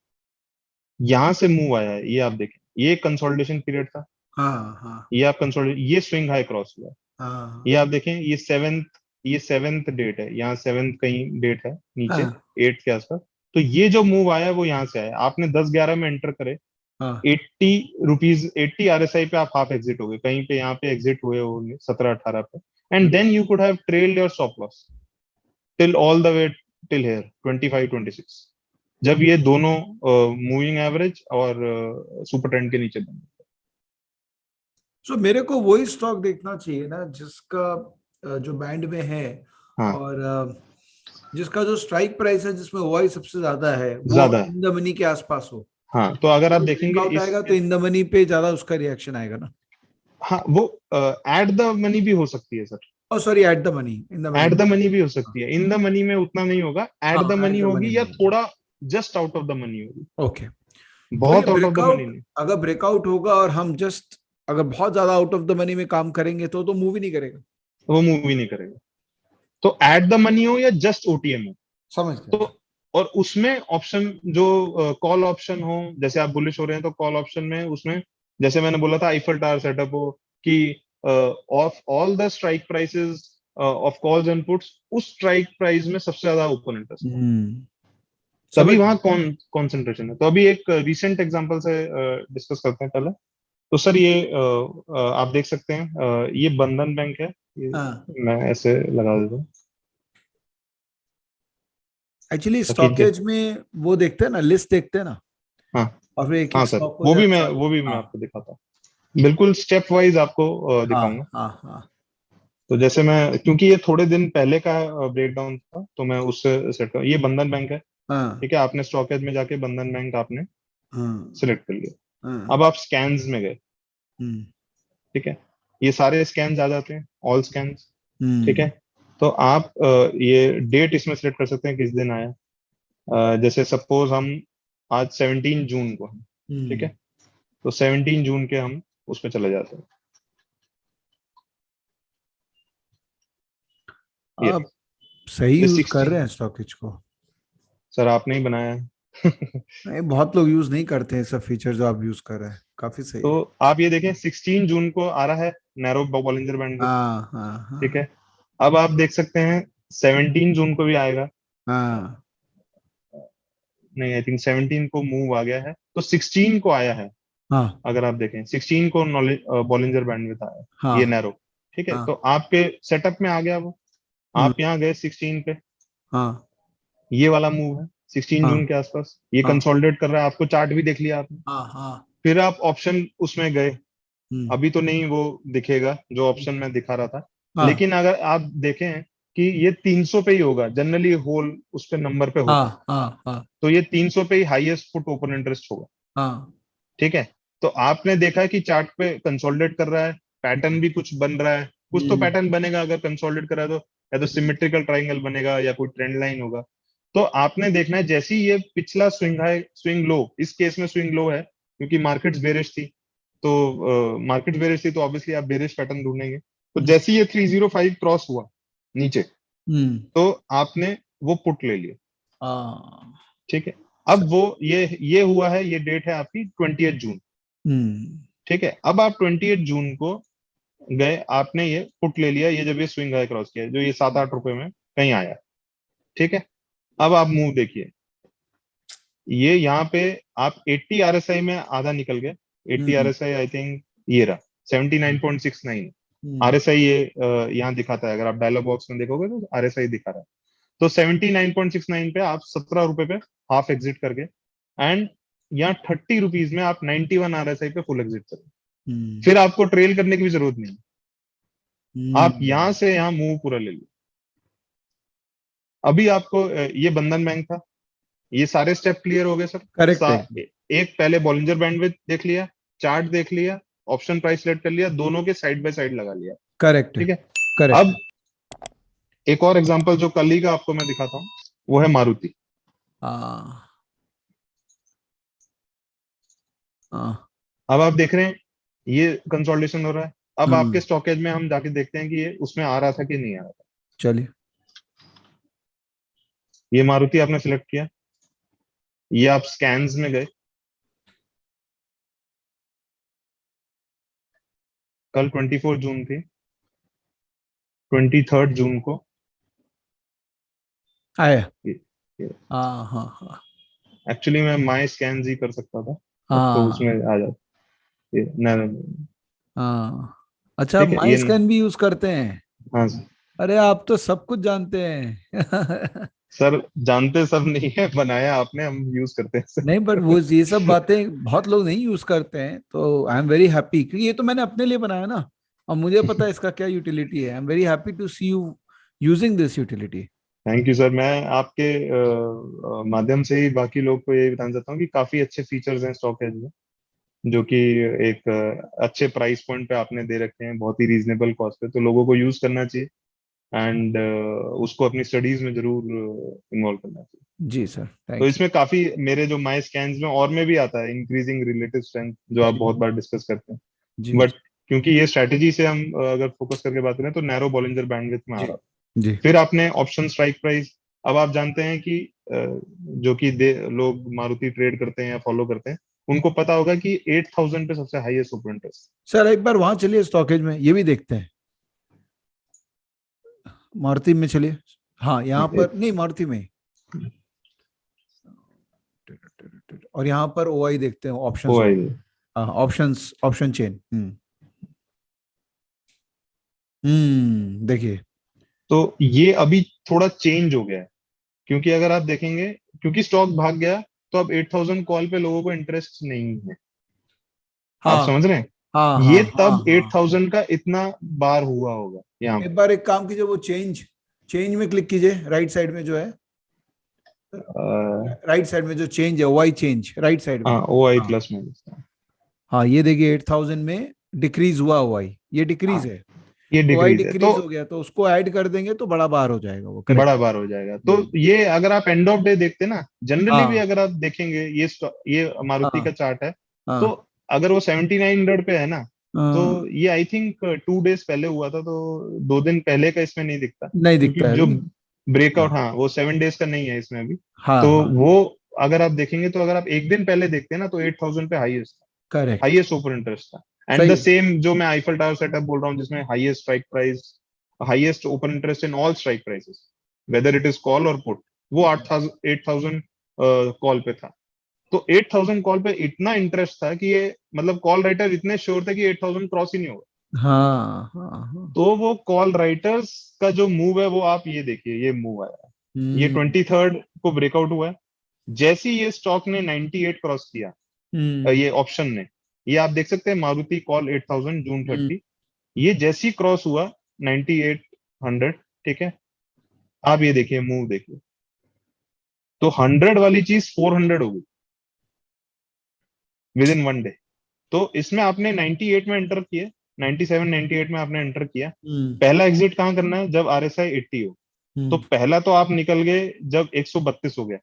यहां से मूव आया है, ये आप देखें, ये कंसोलिडेशन पीरियड था, हाँ हाँ ये आप कंसोलिडेट, ये स्विंग हाई क्रॉस हुआ, हाँ ये आप देखें, ये सेवेंथ डेट है, यहाँ सेवेंथ कहीं डेट है नीचे, हाँ 8 के आसपास। तो ये जो मूव आया वो यहाँ से आया, आपने 10-11 में एंटर करे, हाँ 80 रुपीज, 80 RSI पे आप हाफ एग्जिट हो गए, कहीं पे यहाँ पे एग्जिट हुए होंगे 17-18 पे, and then you could have trailed your stop loss till all the way till here 25-26, जब ये दोनों मूविंग एवरेज और सुपर ट्रेंड के नीचे बने। सो मेरे को वही स्टॉक देखना चाहिए ना जिसका जो बैंड में है, हाँ और जिसका जो स्ट्राइक प्राइस है जिसमें ओआई सबसे ज्यादा है वो ज्यादा है। इन द मनी के आसपास हो। हाँ तो अगर आप अगर देखेंगे ब्रेकआउट इस, आएगा तो इन द मनी पे ज्यादा उसका रिएक्शन आएगा ना। हाँ वो एट द मनी भी हो सकती है sir, oh sorry, at the money, in the at money. The money भी हो सकती है, इन द मनी में उतना नहीं होगा, एट द हाँ एट मनी द मनी होगी, या नहीं होगा। थोड़ा just out of the money होगी, ओके। तो ये बहुत out of the money breakout, नहीं। अगर ब्रेकआउट होगा और हम जस्ट अगर बहुत ज्यादा आउट ऑफ द मनी में काम करेंगे तो मूव ही नहीं करेगा। वो मूव ही नहीं करेगा। तो एट द मनी हो या जस्ट ओटीएम हो, समझ गया। तो और उसमें ऑप्शन जो कॉल ऑप्शन हो, जैसे आप बुलिश हो रहे हैं तो कॉल ऑप्शन में, उसमें जैसे मैंने बोला था आईफल टावर सेटअप हो कि of all the strike prices of calls and puts, उस स्ट्राइक प्राइस में सबसे ज्यादा ओपन इंटरेस्ट, तभी समझ वहां गया। कॉन्सेंट्रेशन है। तो अभी एक रिसेंट एग्जांपल से डिस्कस करते हैं पहले। तो सर ये आप देख सकते हैं, ये बंधन बैंक है, ये हाँ मैं ऐसे लगा देता हूँ एक्चुअली ताकि स्टॉकेज में वो देखते हैं ना, लिस्ट देखते हैं ना, हाँ और फिर एक हाँ एक सर, स्टॉक को जरा सा। वो भी मैं हाँ आपको दिखाता हूँ, बिल्कुल स्टेप वाइज आपको हाँ दिखाऊंगा। हाँ हाँ तो जैसे मैं, क्योंकि ये थोड़े दिन पहले का ब्रेक डाउन था, तो मैं उससे सेट कर, ये बंधन बैंक है, हाँ ठीक है, आपने स्टॉकेज में जाके बंधन बैंक आपने हाँ सिलेक्ट कर लिया। हाँ। अब आप स्कैन्स में गए, हम्म ठीक है, ये सारे स्कैन्स आ जाते हैं, ऑल स्कैन्स, ठीक हम्म है। तो आप ये डेट इसमें सिलेक्ट कर सकते हैं किस दिन आया, जैसे सपोज हम आज 17 जून को हैं, ठीक है, हम्म। तो 17 जून के हम उस पर चले जाते हैं, ये आप सही ये यूज कर 16, रहे हैं स्टॉकेज को। सर आपने ही बनाया है नहीं, बहुत लोग यूज नहीं करते हैं सब फीचर जो आप यूज कर रहे हैं, काफी सही तो है। आप ये देखें 16 जून को आ रहा है नैरो बॉलिंजर बैंडविड्थ, हाँ हाँ ठीक हाँ है। अब आप देख सकते हैं 17 जून को भी आएगा, हाँ नहीं आई थिंक 17 को मूव आ गया है, तो 16 को आया है, हाँ अगर आप देखें 16 को नॉलेज बॉलिंजर बैंडविड्थ आया है, हाँ ये नैरो, ठीक है, हाँ। तो आपके सेटअप में आ गया वो, हम्म। आप यहाँ गए 16 पे, हाँ ये वाला मूव है 16 जून हाँ के आसपास, ये हाँ कंसोलिडेट कर रहा है, आपको चार्ट भी देख लिया आपने, हाँ हाँ। फिर आप ऑप्शन उसमें गए, हम्म। अभी तो नहीं वो दिखेगा जो ऑप्शन में दिखा रहा था, हाँ लेकिन अगर आप देखें कि ये 300 पे ही होगा जनरली, होल उस पे नंबर पे होता है, हाँ हाँ हाँ तो ये 300 पे ही हाईएस्ट फुट ओपन इंटरेस्ट होगा, हाँ। ठीक है। तो आपने देखा कि चार्ट पे कंसोलिडेट कर रहा है, पैटर्न भी कुछ बन रहा है, कुछ तो हम्म पैटर्न बनेगा अगर कंसोलिडेट कर रहा है, तो या तो सिमेट्रिकल ट्राइंगल बनेगा या कोई ट्रेंड लाइन होगा। तो आपने देखना है जैसे ही ये पिछला स्विंग हाई स्विंग लो, इस केस में स्विंग लो है क्योंकि मार्केट्स बेरिश थी, तो मार्केट बेरिश थी तो ऑब्वियसली आप बेरिश पैटर्न ढूंढेंगे, तो हम्म जैसे ही ये 305 क्रॉस हुआ नीचे, हम्म। तो आपने वो पुट ले लिया, हाँ ठीक है। अब वो सही। ये हुआ है, ये डेट है आपकी 20 जून, हम्म ठीक है। अब आप 20 जून को गए, आपने ये पुट ले लिया, ये जब ये स्विंग हाई क्रॉस किया, जो ये 7-8 रुपए में कहीं आया, ठीक है। अब आप मूव देखिए, ये यहाँ पे आप 80 आरएसआई में आधा निकल गए, 80 हम्म आरएसआई आई थिंक ये रहा 79.69 हम्म आरएसआई, ये यहाँ दिखाता है, अगर आप डायलॉग बॉक्स में देखोगे तो आरएसआई दिखा रहा है, तो 79.69 पे आप 17 रुपए पे हाफ एग्जिट करके, एंड यहाँ 30 रुपीज में आप 91 आरएसआई पे फुल एग्जिट करें, हम्म फिर आपको ट्रेल करने की भी जरूरत नहीं, आप यहां हम्म। से यहाँ मूव पूरा ले लो। अभी आपको ये बंधन बैंक था, ये सारे स्टेप क्लियर हो गए सर, करेक्ट है। एक पहले बॉलिंजर बैंडविड्थ देख लिया, चार्ट देख लिया, ऑप्शन प्राइस सेलेक्ट कर लिया, दोनों के साइड बाय साइड लगा लिया, करेक्ट है। ठीक है। करेक्ट अब है। एक और एग्जांपल जो कल ही का आपको मैं दिखाता हूँ, वो है मारुति। हाँ हाँ। अब आप देख रहे हैं ये कंसोलिडेशन हो रहा है, अब आपके हम्म। स्टॉकेज में हम जाके देखते हैं कि ये उसमें आ रहा था कि नहीं आ रहा था। चलिए। ये मारुति आपने सिलेक्ट किया, ये आप स्कैन्स में गए, कल 24 जून थी, 23 जून को आया। हाँ हाँ हाँ एक्चुअली मैं माई स्कैन ही कर सकता था, तो हाँ उसमें आ जाता। हाँ। अच्छा, आप ठीक है माई ये। स्कैन भी यूज करते हैं? हाँ सर। अरे आप तो सब कुछ जानते हैं। सर जानते सब नहीं है, बनाया आपने, हम यूज करते हैं नहीं, बट वो ये सब सर। बातें बहुत लोग नहीं यूज करते हैं, तो आई एम वेरी हैप्पी, क्योंकि ये तो मैंने अपने लिए बनाया ना, और मुझे पता है इसका क्या यूटिलिटी है। I am very happy to see you using this utility. Thank you sir. मैं आपके माध्यम से ही बाकी लोग को यही बताना चाहता हूँ कि काफी अच्छे फीचर्स हैं स्टॉक एज में, जो कि एक अच्छे प्राइस पॉइंट पे आपने दे रखे हैं, बहुत ही रीजनेबल कॉस्ट पे, तो लोगों को यूज करना चाहिए एंड उसको अपनी स्टडीज में जरूर इन्वॉल्व करना चाहिए। जी सर, तो थैंक यू। इसमें काफी मेरे जो माई स्कैन्स में और में भी आता है इंक्रीजिंग रिलेटिव स्ट्रेंथ, जो आप बहुत जी बार डिस्कस करते हैं। जी बट क्योंकि ये स्ट्रैटेजी से हम अगर फोकस करके बात करें तो नैरो बॉलिंजर बैंडविड्थ में आ जी रहा था। जी। फिर आपने ऑप्शन स्ट्राइक प्राइस। अब आप जानते हैं कि जो कि लोग मारुति ट्रेड करते हैं या फॉलो करते हैं, उनको पता होगा कि 8,000 पे सबसे हाईएस्ट ओपन इंटरेस्ट। सर एक बार वहां चलिए, स्टॉकेज में ये भी देखते हैं। मारुति में चलिए। हाँ, यहाँ पर नहीं, मारुति में। और यहाँ पर ओआई देखते हैं, ओ ऑप्शंस। आई। हाँ, ऑप्शंस, ऑप्शन चेन। देखिए। तो ये अभी थोड़ा चेंज हो गया है, क्योंकि अगर आप देखेंगे, क्योंकि स्टॉक भाग गया, तो अब 8,000 कॉल पे लोगों को इंटरेस्ट नहीं है। आप हाँ समझ रहे हैं? हाँ हाँ ये हाँ तब हाँ। 8,000 का इतना बार हुआ होगा यहाँ एक पे। बार एक काम कीजिए, वो चेंज, चेंज में क्लिक कीजिए, राइट साइड में जो है, राइट साइड में जो चेंज है, वाई चेंज, राइट साइड में। हाँ ओ आई हाँ प्लस माइनस। हाँ, ये देखिए 8,000 में डिक्रीज हुआ वाई, ये हाँ डिक्रीज है। ये वाई डिक्रीज है, तो डिक्रीज हो गया, तो उसको ऐड कर देंगे तो बड़ा बार हो जाएगा वो, करेक्ट। बड़ा बार हो जाएगा। तो हम्म। ये अगर आप एंड ऑफ डे देखते ना, जनरली भी हाँ अगर आप देखेंगे, ये मारुति का हाँ चार्ट है। तो हाँ अगर वो 7900 पे है ना, तो हाँ, ये आई थिंक 2 डेज पहले हुआ था, तो 2 दिन पहले का इसमें नहीं दिखता, नहीं क्योंकि दिखता है जो अभी। ब्रेकआउट, हाँ हाँ वो 7 डेज का नहीं है इसमें अभी। हाँ तो हाँ, वो अगर आप देखेंगे, तो अगर आप एक दिन पहले देखते हैं ना, तो 8,000 पे highest, correct. Highest open interest था। एंड द सही है। सेम जो मैं आईफल टावर सेटअप बोल रहा हूँ, जिसमें highest strike price, highest open interest in all strike prices, whether it is call और पुट, वो 8,000 कॉल पे था। तो 8,000 कॉल पे इतना इंटरेस्ट था कि ये मतलब कॉल राइटर इतने श्योर थे कि 8,000 क्रॉस ही नहीं होगा। हाँ हाँ हाँ। तो वो कॉल राइटर्स का जो मूव है, वो आप ये देखिए, ये मूव आया है, ये हम्म 23 को ब्रेकआउट हुआ है। जैसे ही ये स्टॉक ने 98 क्रॉस किया, हम्म ये ऑप्शन ने, ये आप देख सकते हैं, मारुति कॉल 8,000 जून हम्म 30, ये जैसी क्रॉस हुआ 9800, ठीक है, आप ये देखिए, मूव देखिए, तो 100 वाली चीज 400 हो गई विद इन 1 डे। तो इसमें आपने 98 में एंटर किए, 97 98 में आपने एंटर किया। हम्म पहला एग्जिट कहाँ करना है? जब RSI 80 हो। तो हम्म। पहला तो आप निकल गए जब 132 हो गया,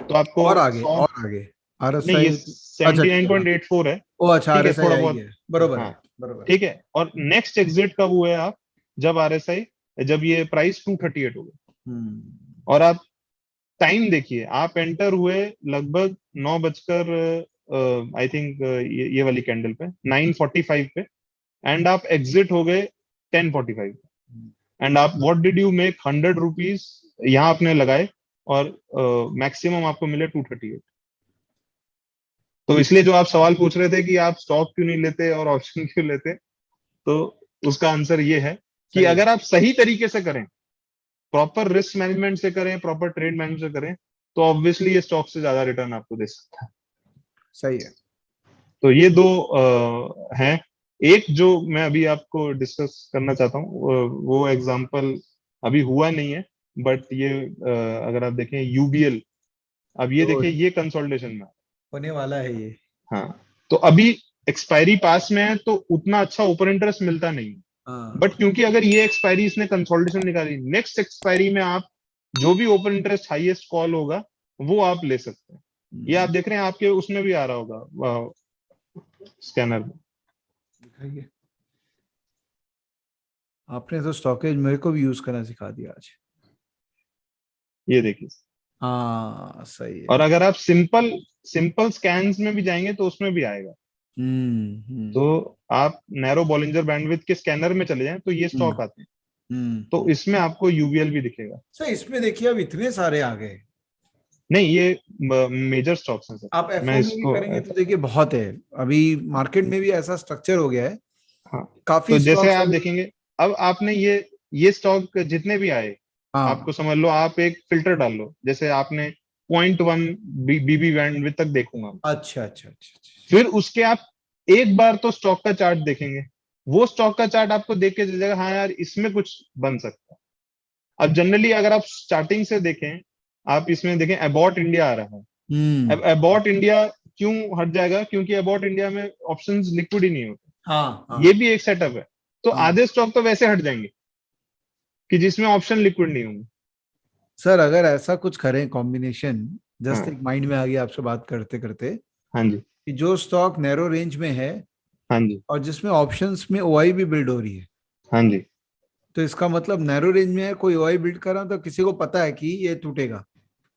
तो आपको और आगे, 100। और आगे, आर एस नहीं, ये आई। अच्छा ठीक है, हाँ। 79.84 है। ओ अच्छा, ठीक आर है, एस आई थोड़ा आई बहुत। है, बरोबर हाँ है, बरोबर है। ठीक है। और नेक्स्ट एग्जिट कब हुए आप? जब RSI, जब ये प्राइस 238 हो गया, हम्म और आप टाइम देखिए, आप एंटर हुए लगभग 9 बजकर, आई थिंक ये वाली कैंडल पे 9:45 पे, एंड आप एग्जिट हो गए 10:45 पे। एंड आप what did you make? 100 rupees यहाँ आपने लगाए, और मैक्सिमम आपको मिले 238। तो इसलिए जो आप सवाल पूछ रहे थे कि आप स्टॉक क्यों नहीं लेते और ऑप्शन क्यों लेते, तो उसका आंसर ये है कि सही है। अगर आप सही तरीके से करें, प्रॉपर रिस्क मैनेजमेंट से करें, प्रॉपर ट्रेड मैनेजमेंट से करें, तो ऑब्वियसली ये स्टॉक से ज्यादा रिटर्न आपको दे सकता है। सही है। तो ये दो हैं। एक जो मैं अभी आपको डिस्कस करना चाहता हूँ, वो एग्जांपल अभी हुआ नहीं है, बट ये अगर आप देखें UBL, अब ये तो देखिए, ये कंसोलिडेशन में। होने वाला है ये। हाँ, तो अभी एक्सपायरी पास में है, तो उतना अच्छा ओपन इंटरेस्ट मिलता नहीं। बट हाँ। क्योंकि अगर ये एक्सपायरी इसने कंसोलिडेशन निकाली, नेक्स्ट एक्सपायरी में आप जो भी ओपन इंटरेस्ट हाईएस्ट कॉल होगा, वो आप ले सकते हैं। ये आप हम्म, देख रहे हैं, आपके उसमें भी आ रहा होगा स्कैनर में। दिखाइए। आपने तो स्टॉकेज मेरे को भी यूज करना सिखा दिया आज। ये देखिए। हाँ सही और है। अगर आप सिंपल सिंपल स्कैन्स में भी जाएंगे, तो उसमें भी आएगा। हम्म। तो आप नैरो बॉलिंजर बैंडविड्थ के स्कैनर में चले जाएं तो ये हम्म। स्टॉक आते हैं। तो हम्म। इसमें आपको यूवीएल भी दिखेगा। सर इसमें देखिए अब इतने सारे आ गए। नहीं, ये मेजर स्टॉक्स हैं सर। आप मैं एफओ में भी इसको करेंगे तो देखिए बहुत है। अभी मार्केट में भी ऐसा स्ट्रक्चर हो गया है, हाँ, काफी तो जैसे स्टॉक्स आप अभी। देखेंगे, अब आपने ये स्टॉक जितने भी आए, हाँ। आपको समझ लो आप एक फिल्टर डाल लो, जैसे आपने 0.1 बीबी बैंडविड्थ तक देखूंगा। अच्छा अच्छा अच्छा अच्छा। फिर उसके आप एक बार तो स्टॉक का चार्ट देखेंगे, वो स्टॉक का चार्ट आपको देख के चलेगा हाँ यार इसमें कुछ बन सकता है। अब जनरली अगर आप स्टार्टिंग से देखें, आप इसमें देखें अबॉट इंडिया आ रहा है। हम्म। अब अबॉट इंडिया क्यों हट जाएगा? क्योंकि अबॉट इंडिया में ऑप्शंस लिक्विड ही नहीं होते। हाँ ये हाँ भी एक सेटअप है। तो हाँ। आधे स्टॉक तो वैसे हट जाएंगे कि जिसमें ऑप्शन लिक्विड नहीं होंगे। सर अगर ऐसा कुछ करें कॉम्बिनेशन, जस्ट हाँ, एक माइंड में आ गया आपसे बात करते करते, हाँ जी, कि जो स्टॉक नैरो रेंज में है हाँ जी, और जिसमें ऑप्शंस में ओआई भी बिल्ड हो रही है, हाँ जी, तो इसका मतलब नैरो रेंज में है, कोई ओआई बिल्ड कर रहा है तो किसी को पता है कि ये टूटेगा।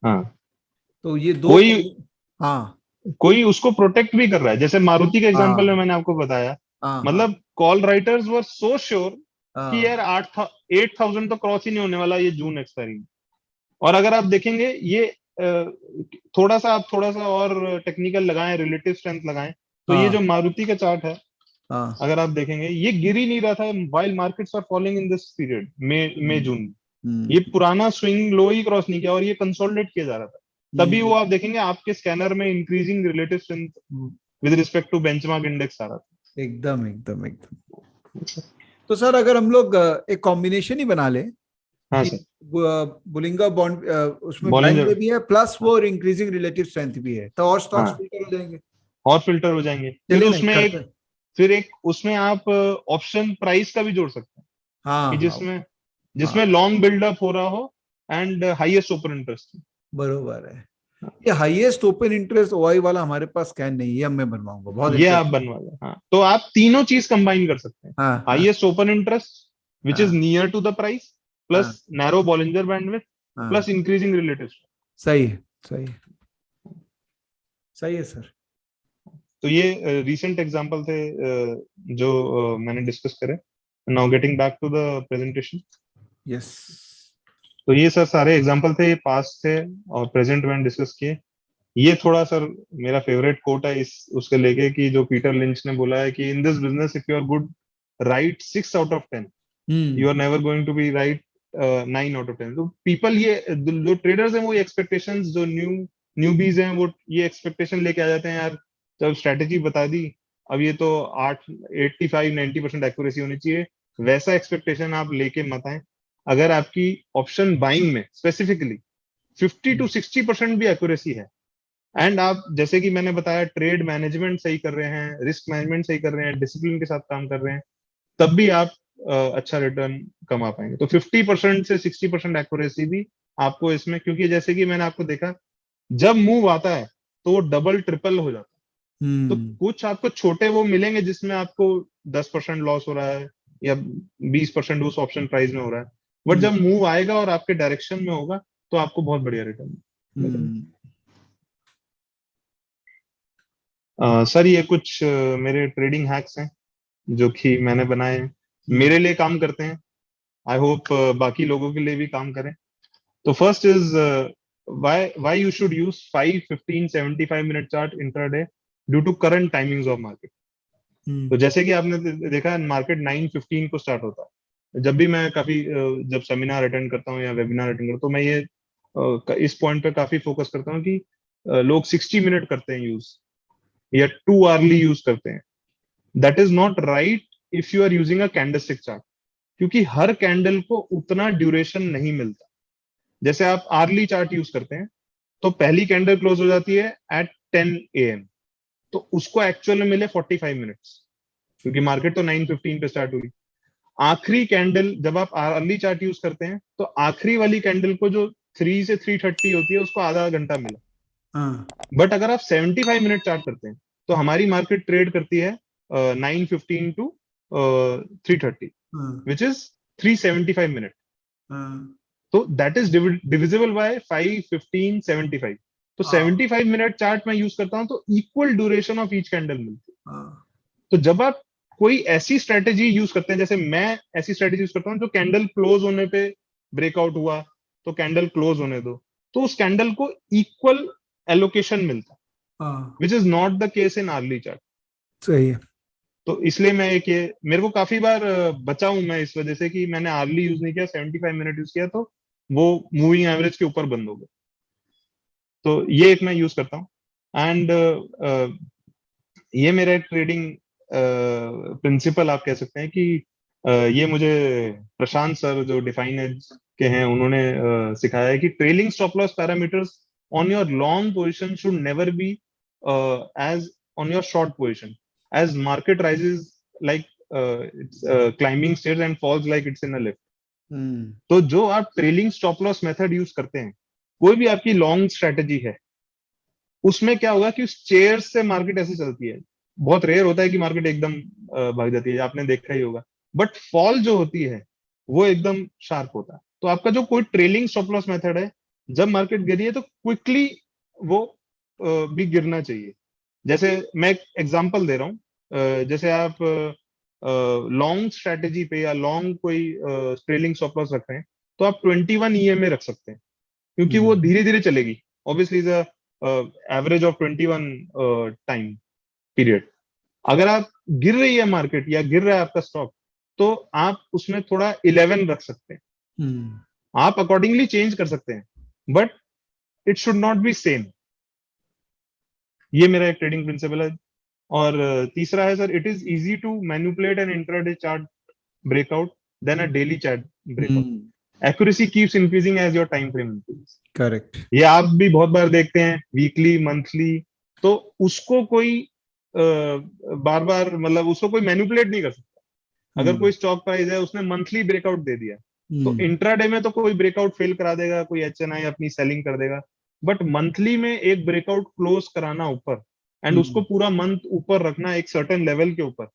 हाँ। तो ये दो कोई हाँ कोई उसको प्रोटेक्ट भी कर रहा है, जैसे मारुति का एग्जांपल में हाँ मैंने आपको बताया। हाँ हाँ मतलब कॉल राइटर्स वर सो श्योर कि हाँ यार 8,000 तो क्रॉस ही नहीं होने वाला ये जून एक्सपायरी में। और अगर आप देखेंगे ये थोड़ा सा और टेक्निकल लगाएं, रिलेटिव स्ट्रेंथ लगाएं, तो ये जो हाँ मारुति का चार्ट है, हाँ। अगर आप देखेंगे ये गिर ही नहीं रहा था while markets are falling in this period, मई हम्म। जून। ये हम्म। पुराना स्विंग लो ही क्रॉस नहीं किया और ये कंसोलिडेट किया जा रहा था। तभी वो हम्म। आप देखेंगे आपके स्कैनर में increasing relative strength with respect to benchmark index आ रहा एकदम एकदम एकदम। था। तो सर अगर हम लोग एक कॉम्बिनेशन ही बना ले हाँ कि सर। बुलिंगा बॉन्ड उसमें बाइंग बॉलिंजर। में भी है प्लस वो इंक्रीजिंग रिलेटिव स्ट्रेंथ भी है, तो और स्टॉक्स हाँ, फिल्टर हो जाएंगे। और फिल्टर हो जाएंगे। चलिए ना करते हैं। फिर एक उसमें आप ऑप्शन प्राइस का भी जोड़ सकते हैं हाँ कि हाँ जिसमें हाँ। जिसमें लॉन्ग बिल्डअप हो रहा हो एंड हाईएस्ट ओपन इंटरेस्ट। बरोबर है। ये हाईएस्ट ओपन इंटरेस्ट ओआई वाला हमारे पास स्कैन नहीं है, अब मैं बनवाऊंगा, बहुत ये आप इंटरेस्टिंग। बनवा लें। हाँ, तो आप तीनों चीज कंबाइन कर सकते हैं। हाँ हाँ highest open interest which is हाँ नियर टू द प्राइस, हाँ प्लस नैरो बॉलिंजर बैंडविड्थ, हाँ। Plus increasing relative. सही है सही है। सही है सर। तो ये रीसेंट एग्जांपल थे जो मैंने डिस्कस करे। Now getting back to the presentation. Yes. तो ये सर सारे एग्जांपल थे, ये पास्ट थे और प्रेजेंट मैंने डिस्कस किए। ये थोड़ा सर मेरा फेवरेट कोट है इस उसके लेके, कि जो पीटर लिंच ने बोला है कि in this business if you are good right 6 out of 10, hmm. You are never going to be right 9 out of 10। तो पीपल ये जो ट्रेडर्स हैं वो एक्सपेक्टेशंस, जो न्यूबीज हैं वो ये एक्सपेक्टेशन लेके आ जाते हैं यार, जब स्ट्रेटेजी बता दी, अब ये तो 85-90% एक्यूरेसी होनी चाहिए। वैसा एक्सपेक्टेशन आप लेके मत आए। अगर आपकी ऑप्शन बाइंग में स्पेसिफिकली 50-60% भी एक्यूरेसी है, एंड आप जैसे कि मैंने बताया ट्रेड मैनेजमेंट सही कर रहे हैं, रिस्क मैनेजमेंट सही कर रहे हैं, डिसिप्लिन के साथ काम कर रहे हैं, तब भी आप अच्छा रिटर्न कमा पाएंगे। तो 50% से 60% एक्यूरेसी भी आपको इसमें, क्योंकि जैसे कि मैंने आपको देखा जब मूव आता है तो वो डबल ट्रिपल हो जाता है। तो हम्म। कुछ आपको छोटे वो मिलेंगे जिसमें आपको 10% लॉस हो रहा है या 20% उस ऑप्शन प्राइस में हो रहा है, बट हम्म। जब मूव आएगा और आपके डायरेक्शन में होगा तो आपको बहुत बढ़िया रिटर्न मिलेगा। हम्म। सर ये कुछ मेरे ट्रेडिंग हैक्स हैं जो कि मैंने बनाए हैं, हम्म। मेरे लिए काम करते हैं। आई होप बाकी लोगों के लिए भी काम करें। तो first is why you should use 5 15 75 minute chart intraday due to current timings of market. Hmm. तो जैसे कि आपने देखा मार्केट 9:15 को स्टार्ट होता है। जब भी मैं काफी जब सेमिनार अटेंड करता हूँ या वेबिनार अटेंड करता हूँ, मैं ये इस पॉइंट पे काफी फोकस करता हूँ कि लोग 60 मिनट करते हैं यूज या 2 आवर्ली यूज करते हैं। That is not right if you are using a candlestick chart, क्योंकि हर कैंडल को उतना ड्यूरेशन नहीं मिलता। जैसे आप आर्ली चार्ट यूज करते हैं तो पहली कैंडल क्लोज हो जाती है एट 10 AM, तो उसको एक्चुअल में मिले 45 मिनट्स, क्योंकि मार्केट तो 9:15 पे स्टार्ट हुई। आखिरी कैंडल जब आप अर्ली चार्ट यूज करते हैं तो आखिरी वाली कैंडल को जो 3 से 3:30 होती है उसको आधा घंटा मिला। हाँ बट अगर आप 75 मिनट चार्ट करते हैं तो हमारी मार्केट ट्रेड करती है 9:15 to 3:30, हाँ विच इज 375 मिनट। हाँ तो दैट इज डिविजिबल बाय 5 15 75। तो हाँ। 75 मिनट चार्ट मैं यूज करता हूं तो equal duration of each candle मिलती हाँ। तो जब आप कोई ऐसी स्ट्रेटेजी यूज करते हैं, जैसे मैं ऐसी स्ट्रेटेजी यूज करता हूँ, जो कैंडल क्लोज होने पे ब्रेकआउट हुआ तो कैंडल क्लोज होने दो, तो उस कैंडल को इक्वल एलोकेशन मिलता है, हाँ which is not the case in early chart. सही है। तो इसलिए मैं एक ये मेरे को काफी बार बचा हूं मैं इस वजह से कि मैंने आर्ली यूज नहीं किया, 75 मिनट यूज किया, तो वो मूविंग एवरेज के ऊपर बंद हो गए। तो ये एक मैं यूज करता हूँ। एंड ये मेरा एक ट्रेडिंग प्रिंसिपल आप कह सकते हैं कि ये मुझे प्रशांत सर जो डिफाइन एज के हैं उन्होंने सिखाया है कि trailing stop loss parameters on your long position should never be as on your short position, as market rises like it's climbing stairs and falls like it's in a lift। तो जो आप trailing stop loss method use करते हैं, कोई भी आपकी long strategy है, उसमें क्या होगा कि उस चेयर से मार्केट ऐसे चलती है। बहुत रेयर होता है कि मार्केट एकदम भाग जाती है, आपने देखा ही होगा। बट फॉल जो होती है वो एकदम शार्प होता है। तो आपका जो कोई ट्रेलिंग स्टॉप लॉस मेथड है, जब मार्केट गिरी है तो क्विकली वो भी गिरना चाहिए। जैसे मैं एक एग्जांपल दे रहा हूँ, जैसे आप लॉन्ग स्ट्रेटेजी पे या लॉन्ग कोई ट्रेलिंग स्टॉप लॉस रख रहे हैं, तो आप 21 EMA रख सकते हैं, क्योंकि वो धीरे धीरे चलेगी। Obviously the average of 21 time period. अगर आप गिर रही है मार्केट या गिर रहा है आपका स्टॉक, तो आप उसमें थोड़ा 11 रख सकते हैं। आप अकॉर्डिंगली चेंज कर सकते हैं, but it should not be same. ये मेरा एक ट्रेडिंग प्रिंसिपल है। और तीसरा है sir, it is easy to manipulate an intraday chart breakout than a daily chart breakout. Accuracy keeps increasing as your time frame increase. Correct. ये आप भी बहुत बार देखते हैं, वीकली, मंथली। तो उसको कोई बार बार, मतलब उसको कोई मैनिपुलेट नहीं कर सकता। अगर कोई स्टॉक प्राइस है, उसने मंथली ब्रेकआउट दे दिया, तो इंट्राडे में तो कोई ब्रेकआउट फेल करा देगा, कोई HNI अपनी सेलिंग कर देगा। बट मंथली में एक ब्रेकआउट क्लोज कराना ऊपर, एंड उसको पूरा मंथ ऊपर रखना एक सर्टेन लेवल के ऊपर,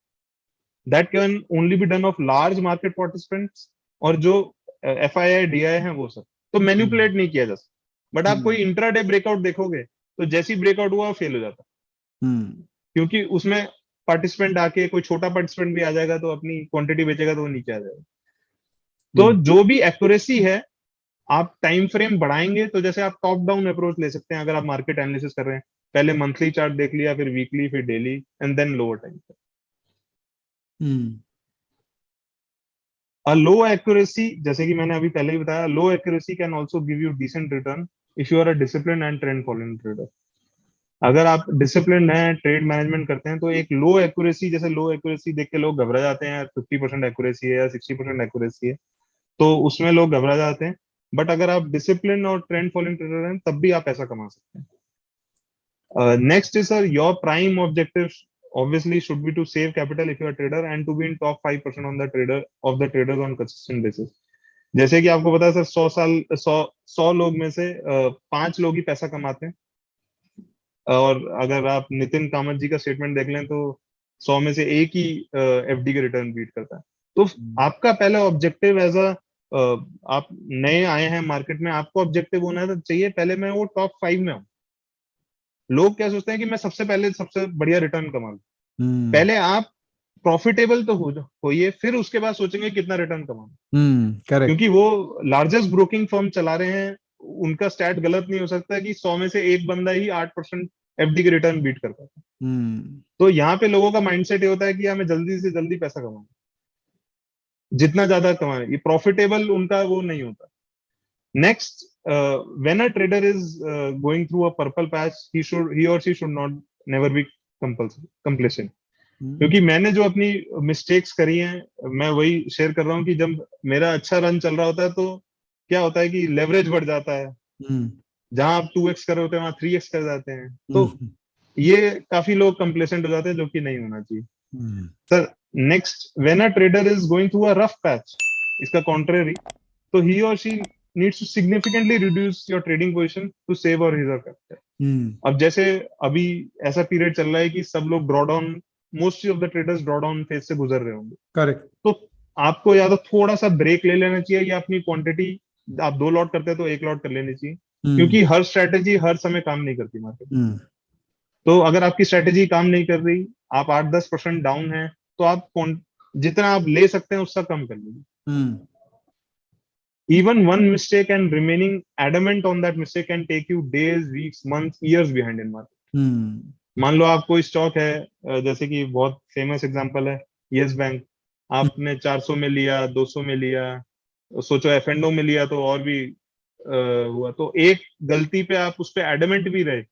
that can only be done of large market participants, और जो FII DI है वो सब। तो मैनिपुलेट नहीं किया जा सकता। बट आप कोई इंट्राडे ब्रेकआउट देखोगे, तो जैसी ब्रेकआउट हुआ फेल हो जाता, क्योंकि उसमें पार्टिसिपेंट आके, कोई छोटा पार्टिसिपेंट भी आ जाएगा तो अपनी क्वांटिटी बेचेगा, तो वो नीचे आ जाएगा। तो जो भी एक्यूरेसी है, आप टाइम फ्रेम बढ़ाएंगे, तो जैसे आप टॉप डाउन अप्रोच ले सकते हैं। अगर आप मार्केट एनालिसिस कर रहे हैं, पहले मंथली चार्ट देख लिया, फिर वीकली, फिर daily, and then lower time. Uh low accuracy, जैसे कि मैंने अभी पहले ही बताया, low accuracy can also give you decent return if you are a discipline and trend following trader. अगर आप डिसिप्लिन हैं, ट्रेड मैनेजमेंट करते हैं, तो एक लो एक्यूरेसी, जैसे लो एक्यूरेसी देख के लोग घबरा जाते हैं, 50% एक्यूरेसी है या 60% एक्यूरेसी है, तो उसमें लोग घबरा जाते हैं। बट अगर आप डिसिप्लिन और ट्रेंड फॉलोइंग ट्रेडर हैं, तब भी आप ऐसा कमा सकते हैं। Next is, sir, your prime objective obviously should be to save capital if you are a trader, and to be in top 5% on the traders on consistent basis। जैसे कि आपको पता है सर, 100 लोग में से 5 लोग ही पैसा कमाते हैं। और अगर आप नितिन कामत जी का स्टेटमेंट देख लें, तो 100 में से एक ही FD के रिटर्न बीट करता है। तो आपका पहला ऑब्जेक्टिव एज अ, आप नए आए हैं मार्केट में, आपको ऑब्जेक्टिव होना है तो चाहिए पहले मैं वो टॉप 5 में हूँ। लोग क्या सोचते हैं कि मैं सबसे पहले सबसे बढ़िया रिटर्न कमा लूं। पहले आप प्रॉफिटेबल तो होइए, फिर उसके बाद सोचेंगे कितना रिटर्न कमाना। करेक्ट। क्योंकि वो लार्जेस्ट ब्रोकिंग फर्म चला रहे हैं, उनका स्टैट गलत नहीं हो सकता कि 100 में से एक बंदा ही 8% FD के रिटर्न बीट कर पाता है। तो यहाँ पे लोगों का माइंडसेट ये होता है कि हमें जल्दी से जल्दी पैसा कमाना, जितना ज्यादा कमाना, ये प्रॉफिटेबल उनका वो नहीं होता। Next, when a trader is going through a purple patch, he or she should not never be complacent। क्योंकि मैंने जो अपनी मिस्टेक्स करी हैं, मैं वही शेयर कर रहा हूँ कि जब मेरा अच्छा रन चल रहा होता है, तो क्या होता है कि लेवरेज बढ़ जाता है। जहां आप 2x कर रहे होते हैं, वहां 3x कर जाते हैं। तो ये काफी लोग कंप्लेसेंट हो जाते हैं, जो कि नहीं होना चाहिए। Sir, next, when a trader is going through a rough patch, इसका कॉन्ट्रेरी, तो ही और she needs to significantly reduce your trading position to save or reserve capital। अब जैसे अभी ऐसा पीरियड चल रहा है कि सब लोग draw down, mostly of the traders draw down phase से गुजर रहे होंगे। करेक्ट। तो आपको या तो थोड़ा सा ब्रेक ले लेना चाहिए, या अपनी क्वांटिटी, आप 2 लॉट करते हैं तो 1 लॉट कर लेनी चाहिए। क्योंकि हर स्ट्रेटेजी हर समय काम नहीं करती मार्केट में। तो अगर आपकी स्ट्रेटेजी काम नहीं कर रही, आप 8-10% डाउन है तो आप जितना आप ले सकते हैं उससे कम कर लीजिए. Even one mistake and remaining adamant on that mistake can take you days, weeks, months, years behind in market. मान लो आप कोई स्टॉक है, जैसे कि बहुत फेमस एग्जांपल है यस बैंक, आपने 400 में लिया, 200 में लिया, सोचो एफ&ओ में लिया तो और भी हुआ, तो एक गलती पे आप उस पे एडमेंट भी रहे,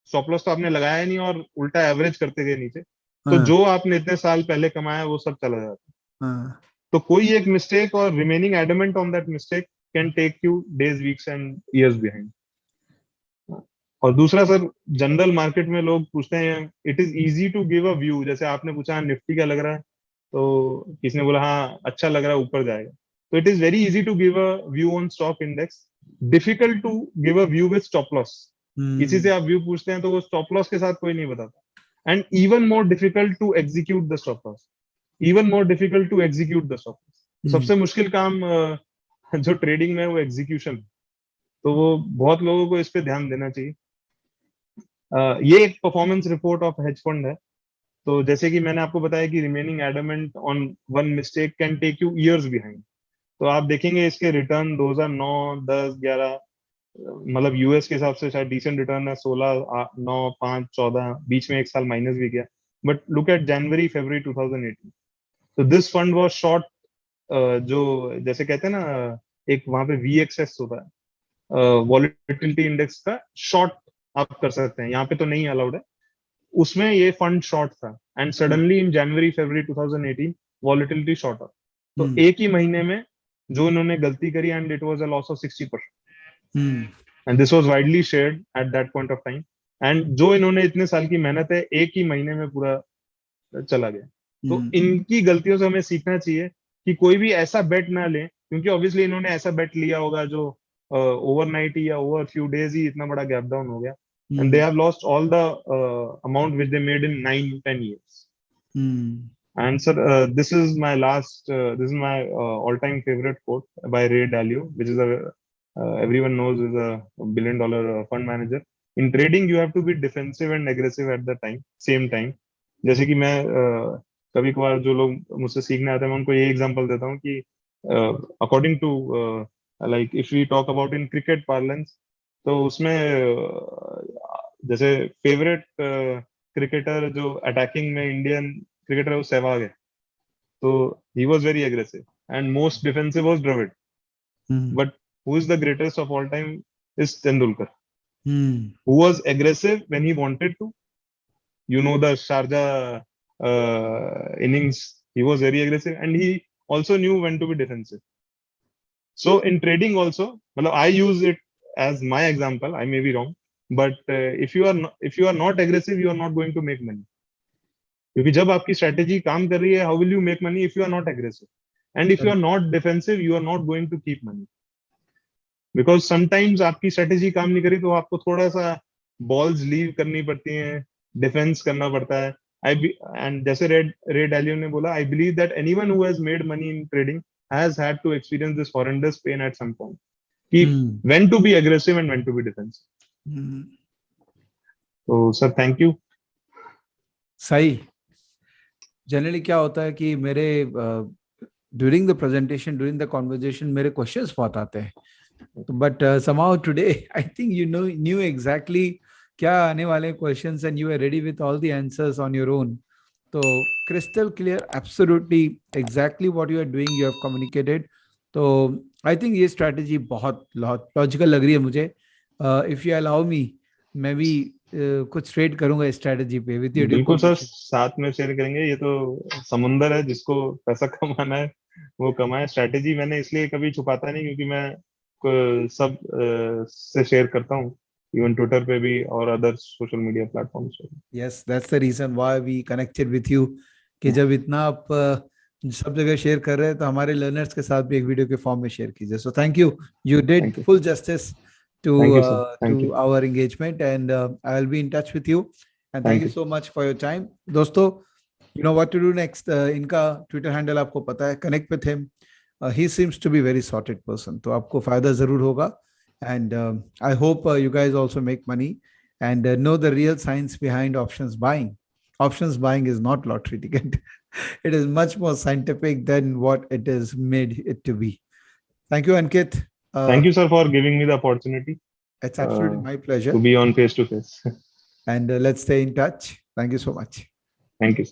स्टॉप लॉस तो आपने लगाया नहीं और उल्टा एवरेज करते गए नीचे, तो जो आपने इतने साल पहले कमाया वो सब चला जाता. तो कोई एक मिस्टेक और remaining adamant on that mistake can take you days, weeks and years behind. और दूसरा सर, जनरल मार्केट में लोग पूछते हैं it is easy to give a view, जैसे आपने पूछा निफ्टी क्या लग रहा है, तो किसी ने बोला हाँ अच्छा लग रहा है ऊपर जाएगा, तो it is very easy to give a view on stock index, difficult to give a view with stop loss. किसी से आप व्यू पूछते हैं तो वो स्टॉप लॉस के साथ कोई नहीं बताता, and even more difficult to execute the stop loss, even more difficult to execute the stop loss. सबसे मुश्किल काम जो ट्रेडिंग में है वो एग्जीक्यूशन, तो वो बहुत लोगों को इस पे ध्यान देना चाहिए. ये एक performance report of hedge fund है. तो जैसे कि मैंने आपको बताया कि remaining adamant on one mistake can take you years behind, तो आप देखेंगे इसके रिटर्न 2009, 10, 11, मतलब यूएस के हिसाब से शायद डिसेंट रिटर्न है, 16, 9, 5, 14, बीच में एक साल माइनस भी गया, बट लुक एट जनवरी फरवरी 2018. तो दिस फंड वाज शॉर्ट, जो जैसे कहते हैं ना एक वहां पे VXS होता है, वॉलेटिलिटी इंडेक्स का शॉर्ट आप कर सकते हैं, यहाँ पे तो नहीं अलाउड है, उसमें ये फंड शॉर्ट था, and suddenly in January February 2018 volatility short था, तो एक ही महीने में जो इन्होंने गलती करी, and it was a loss of 60%, and this was widely shared at that point of time, and जो इन्होंने इतने साल की मेहनत है एक ही महीने में पूरा चला गया. तो इनकी गलतियों से हमें सीखना चाहिए कि कोई भी ऐसा बेट ना ले, क्योंकि ऑब्वियसली इन्होंने ऐसा बेट लिया होगा जो ओवरनाइट ही या ओवर फ्यू डेज ही इतना बड़ा गैप डाउन हो गया, and they have lost all the amount which they made in 9-10 years. And sir, this is my all-time favorite quote by Ray Dalio, which is everyone knows is a billion-dollar fund manager. In trading, you have to be defensive and aggressive at the same time. जैसे कि मैं कभी कभार जो लोग मुझसे सीखने आते हैं मैं उनको ये एग्जांपल देता हूँ कि according to like if we talk about in cricket parlance, तो उसमें जैसे फेवरेट क्रिकेटर जो अटैकिंग में इंडियन क्रिकेटर है वो सहवाग है, तो he was very aggressive, and most defensive was Dravid, but who is the greatest of all time is Tendulkar, who was aggressive when he wanted to, you know the Sharjah innings, he was very aggressive and he also knew when to be defensive. So in trading also, well, I use it as my example, I may be wrong, but if you are not aggressive, you are not going to make money. क्योंकि जब आपकी strategy काम कर रही है, how will you make money if you are not aggressive? And if you are not defensive, you are not going to keep money. Because sometimes आपकी strategy काम नहीं करी तो आपको थोड़ा सा balls leave करनी पड़ती हैं, डिफेंस करना पड़ता है. एंड जैसे रे डालियो ने बोला, I believe that anyone who has made money in trading has had to experience this horrendous pain at some point, कि when to be aggressive and when to be defensive. तो sir thank you. सही. Generally क्या होता है कि मेरे during the presentation, during the conversation मेरे questions बहुत आते हैं, but somehow today I think you knew exactly क्या आने वाले questions and you are ready with all the answers on your own. तो crystal clear, absolutely exactly what you are doing, you have communicated. तो I think ये strategy बहुत logical लग रही है मुझे. इफ यू अलाउ मी, मैं भी कुछ ट्रेड करूंगा इस स्ट्रैटेजी पे विद योर. बिल्कुल सर, साथ में शेयर करेंगे. ये तो समुंदर है, जिसको पैसा कमाना है वो कमाए. स्ट्रैटेजी मैंने इसलिए कभी छुपाता नहीं क्योंकि मैं सब से शेयर करता हूँ, even Twitter पे भी और other social media platforms पे. Yes, that's the reason why we connected with you, कि जब इतना आप सब जगह शेयर कर रहे हैं तो हमारे लर्नर्स के साथ भी एक वीडियो के फॉर्म में शेयर कीजिए. So thank you, you did full justice to our engagement, and I'll be in touch with you, and thank you so much for your time. दोस्तों, you know what to do next. इनका Twitter handle आपको पता है, connect with him. He seems to be very sorted person, तो आपको फायदा जरूर होगा. And I hope you guys also make money and know the real science behind options buying. options buying is not lottery ticket. It is much more scientific than what it is made it to be. Thank you, Ankit. Thank you, sir, for giving me the opportunity It's absolutely my pleasure. to be on face to face. And let's stay in touch. Thank you so much. Thank you.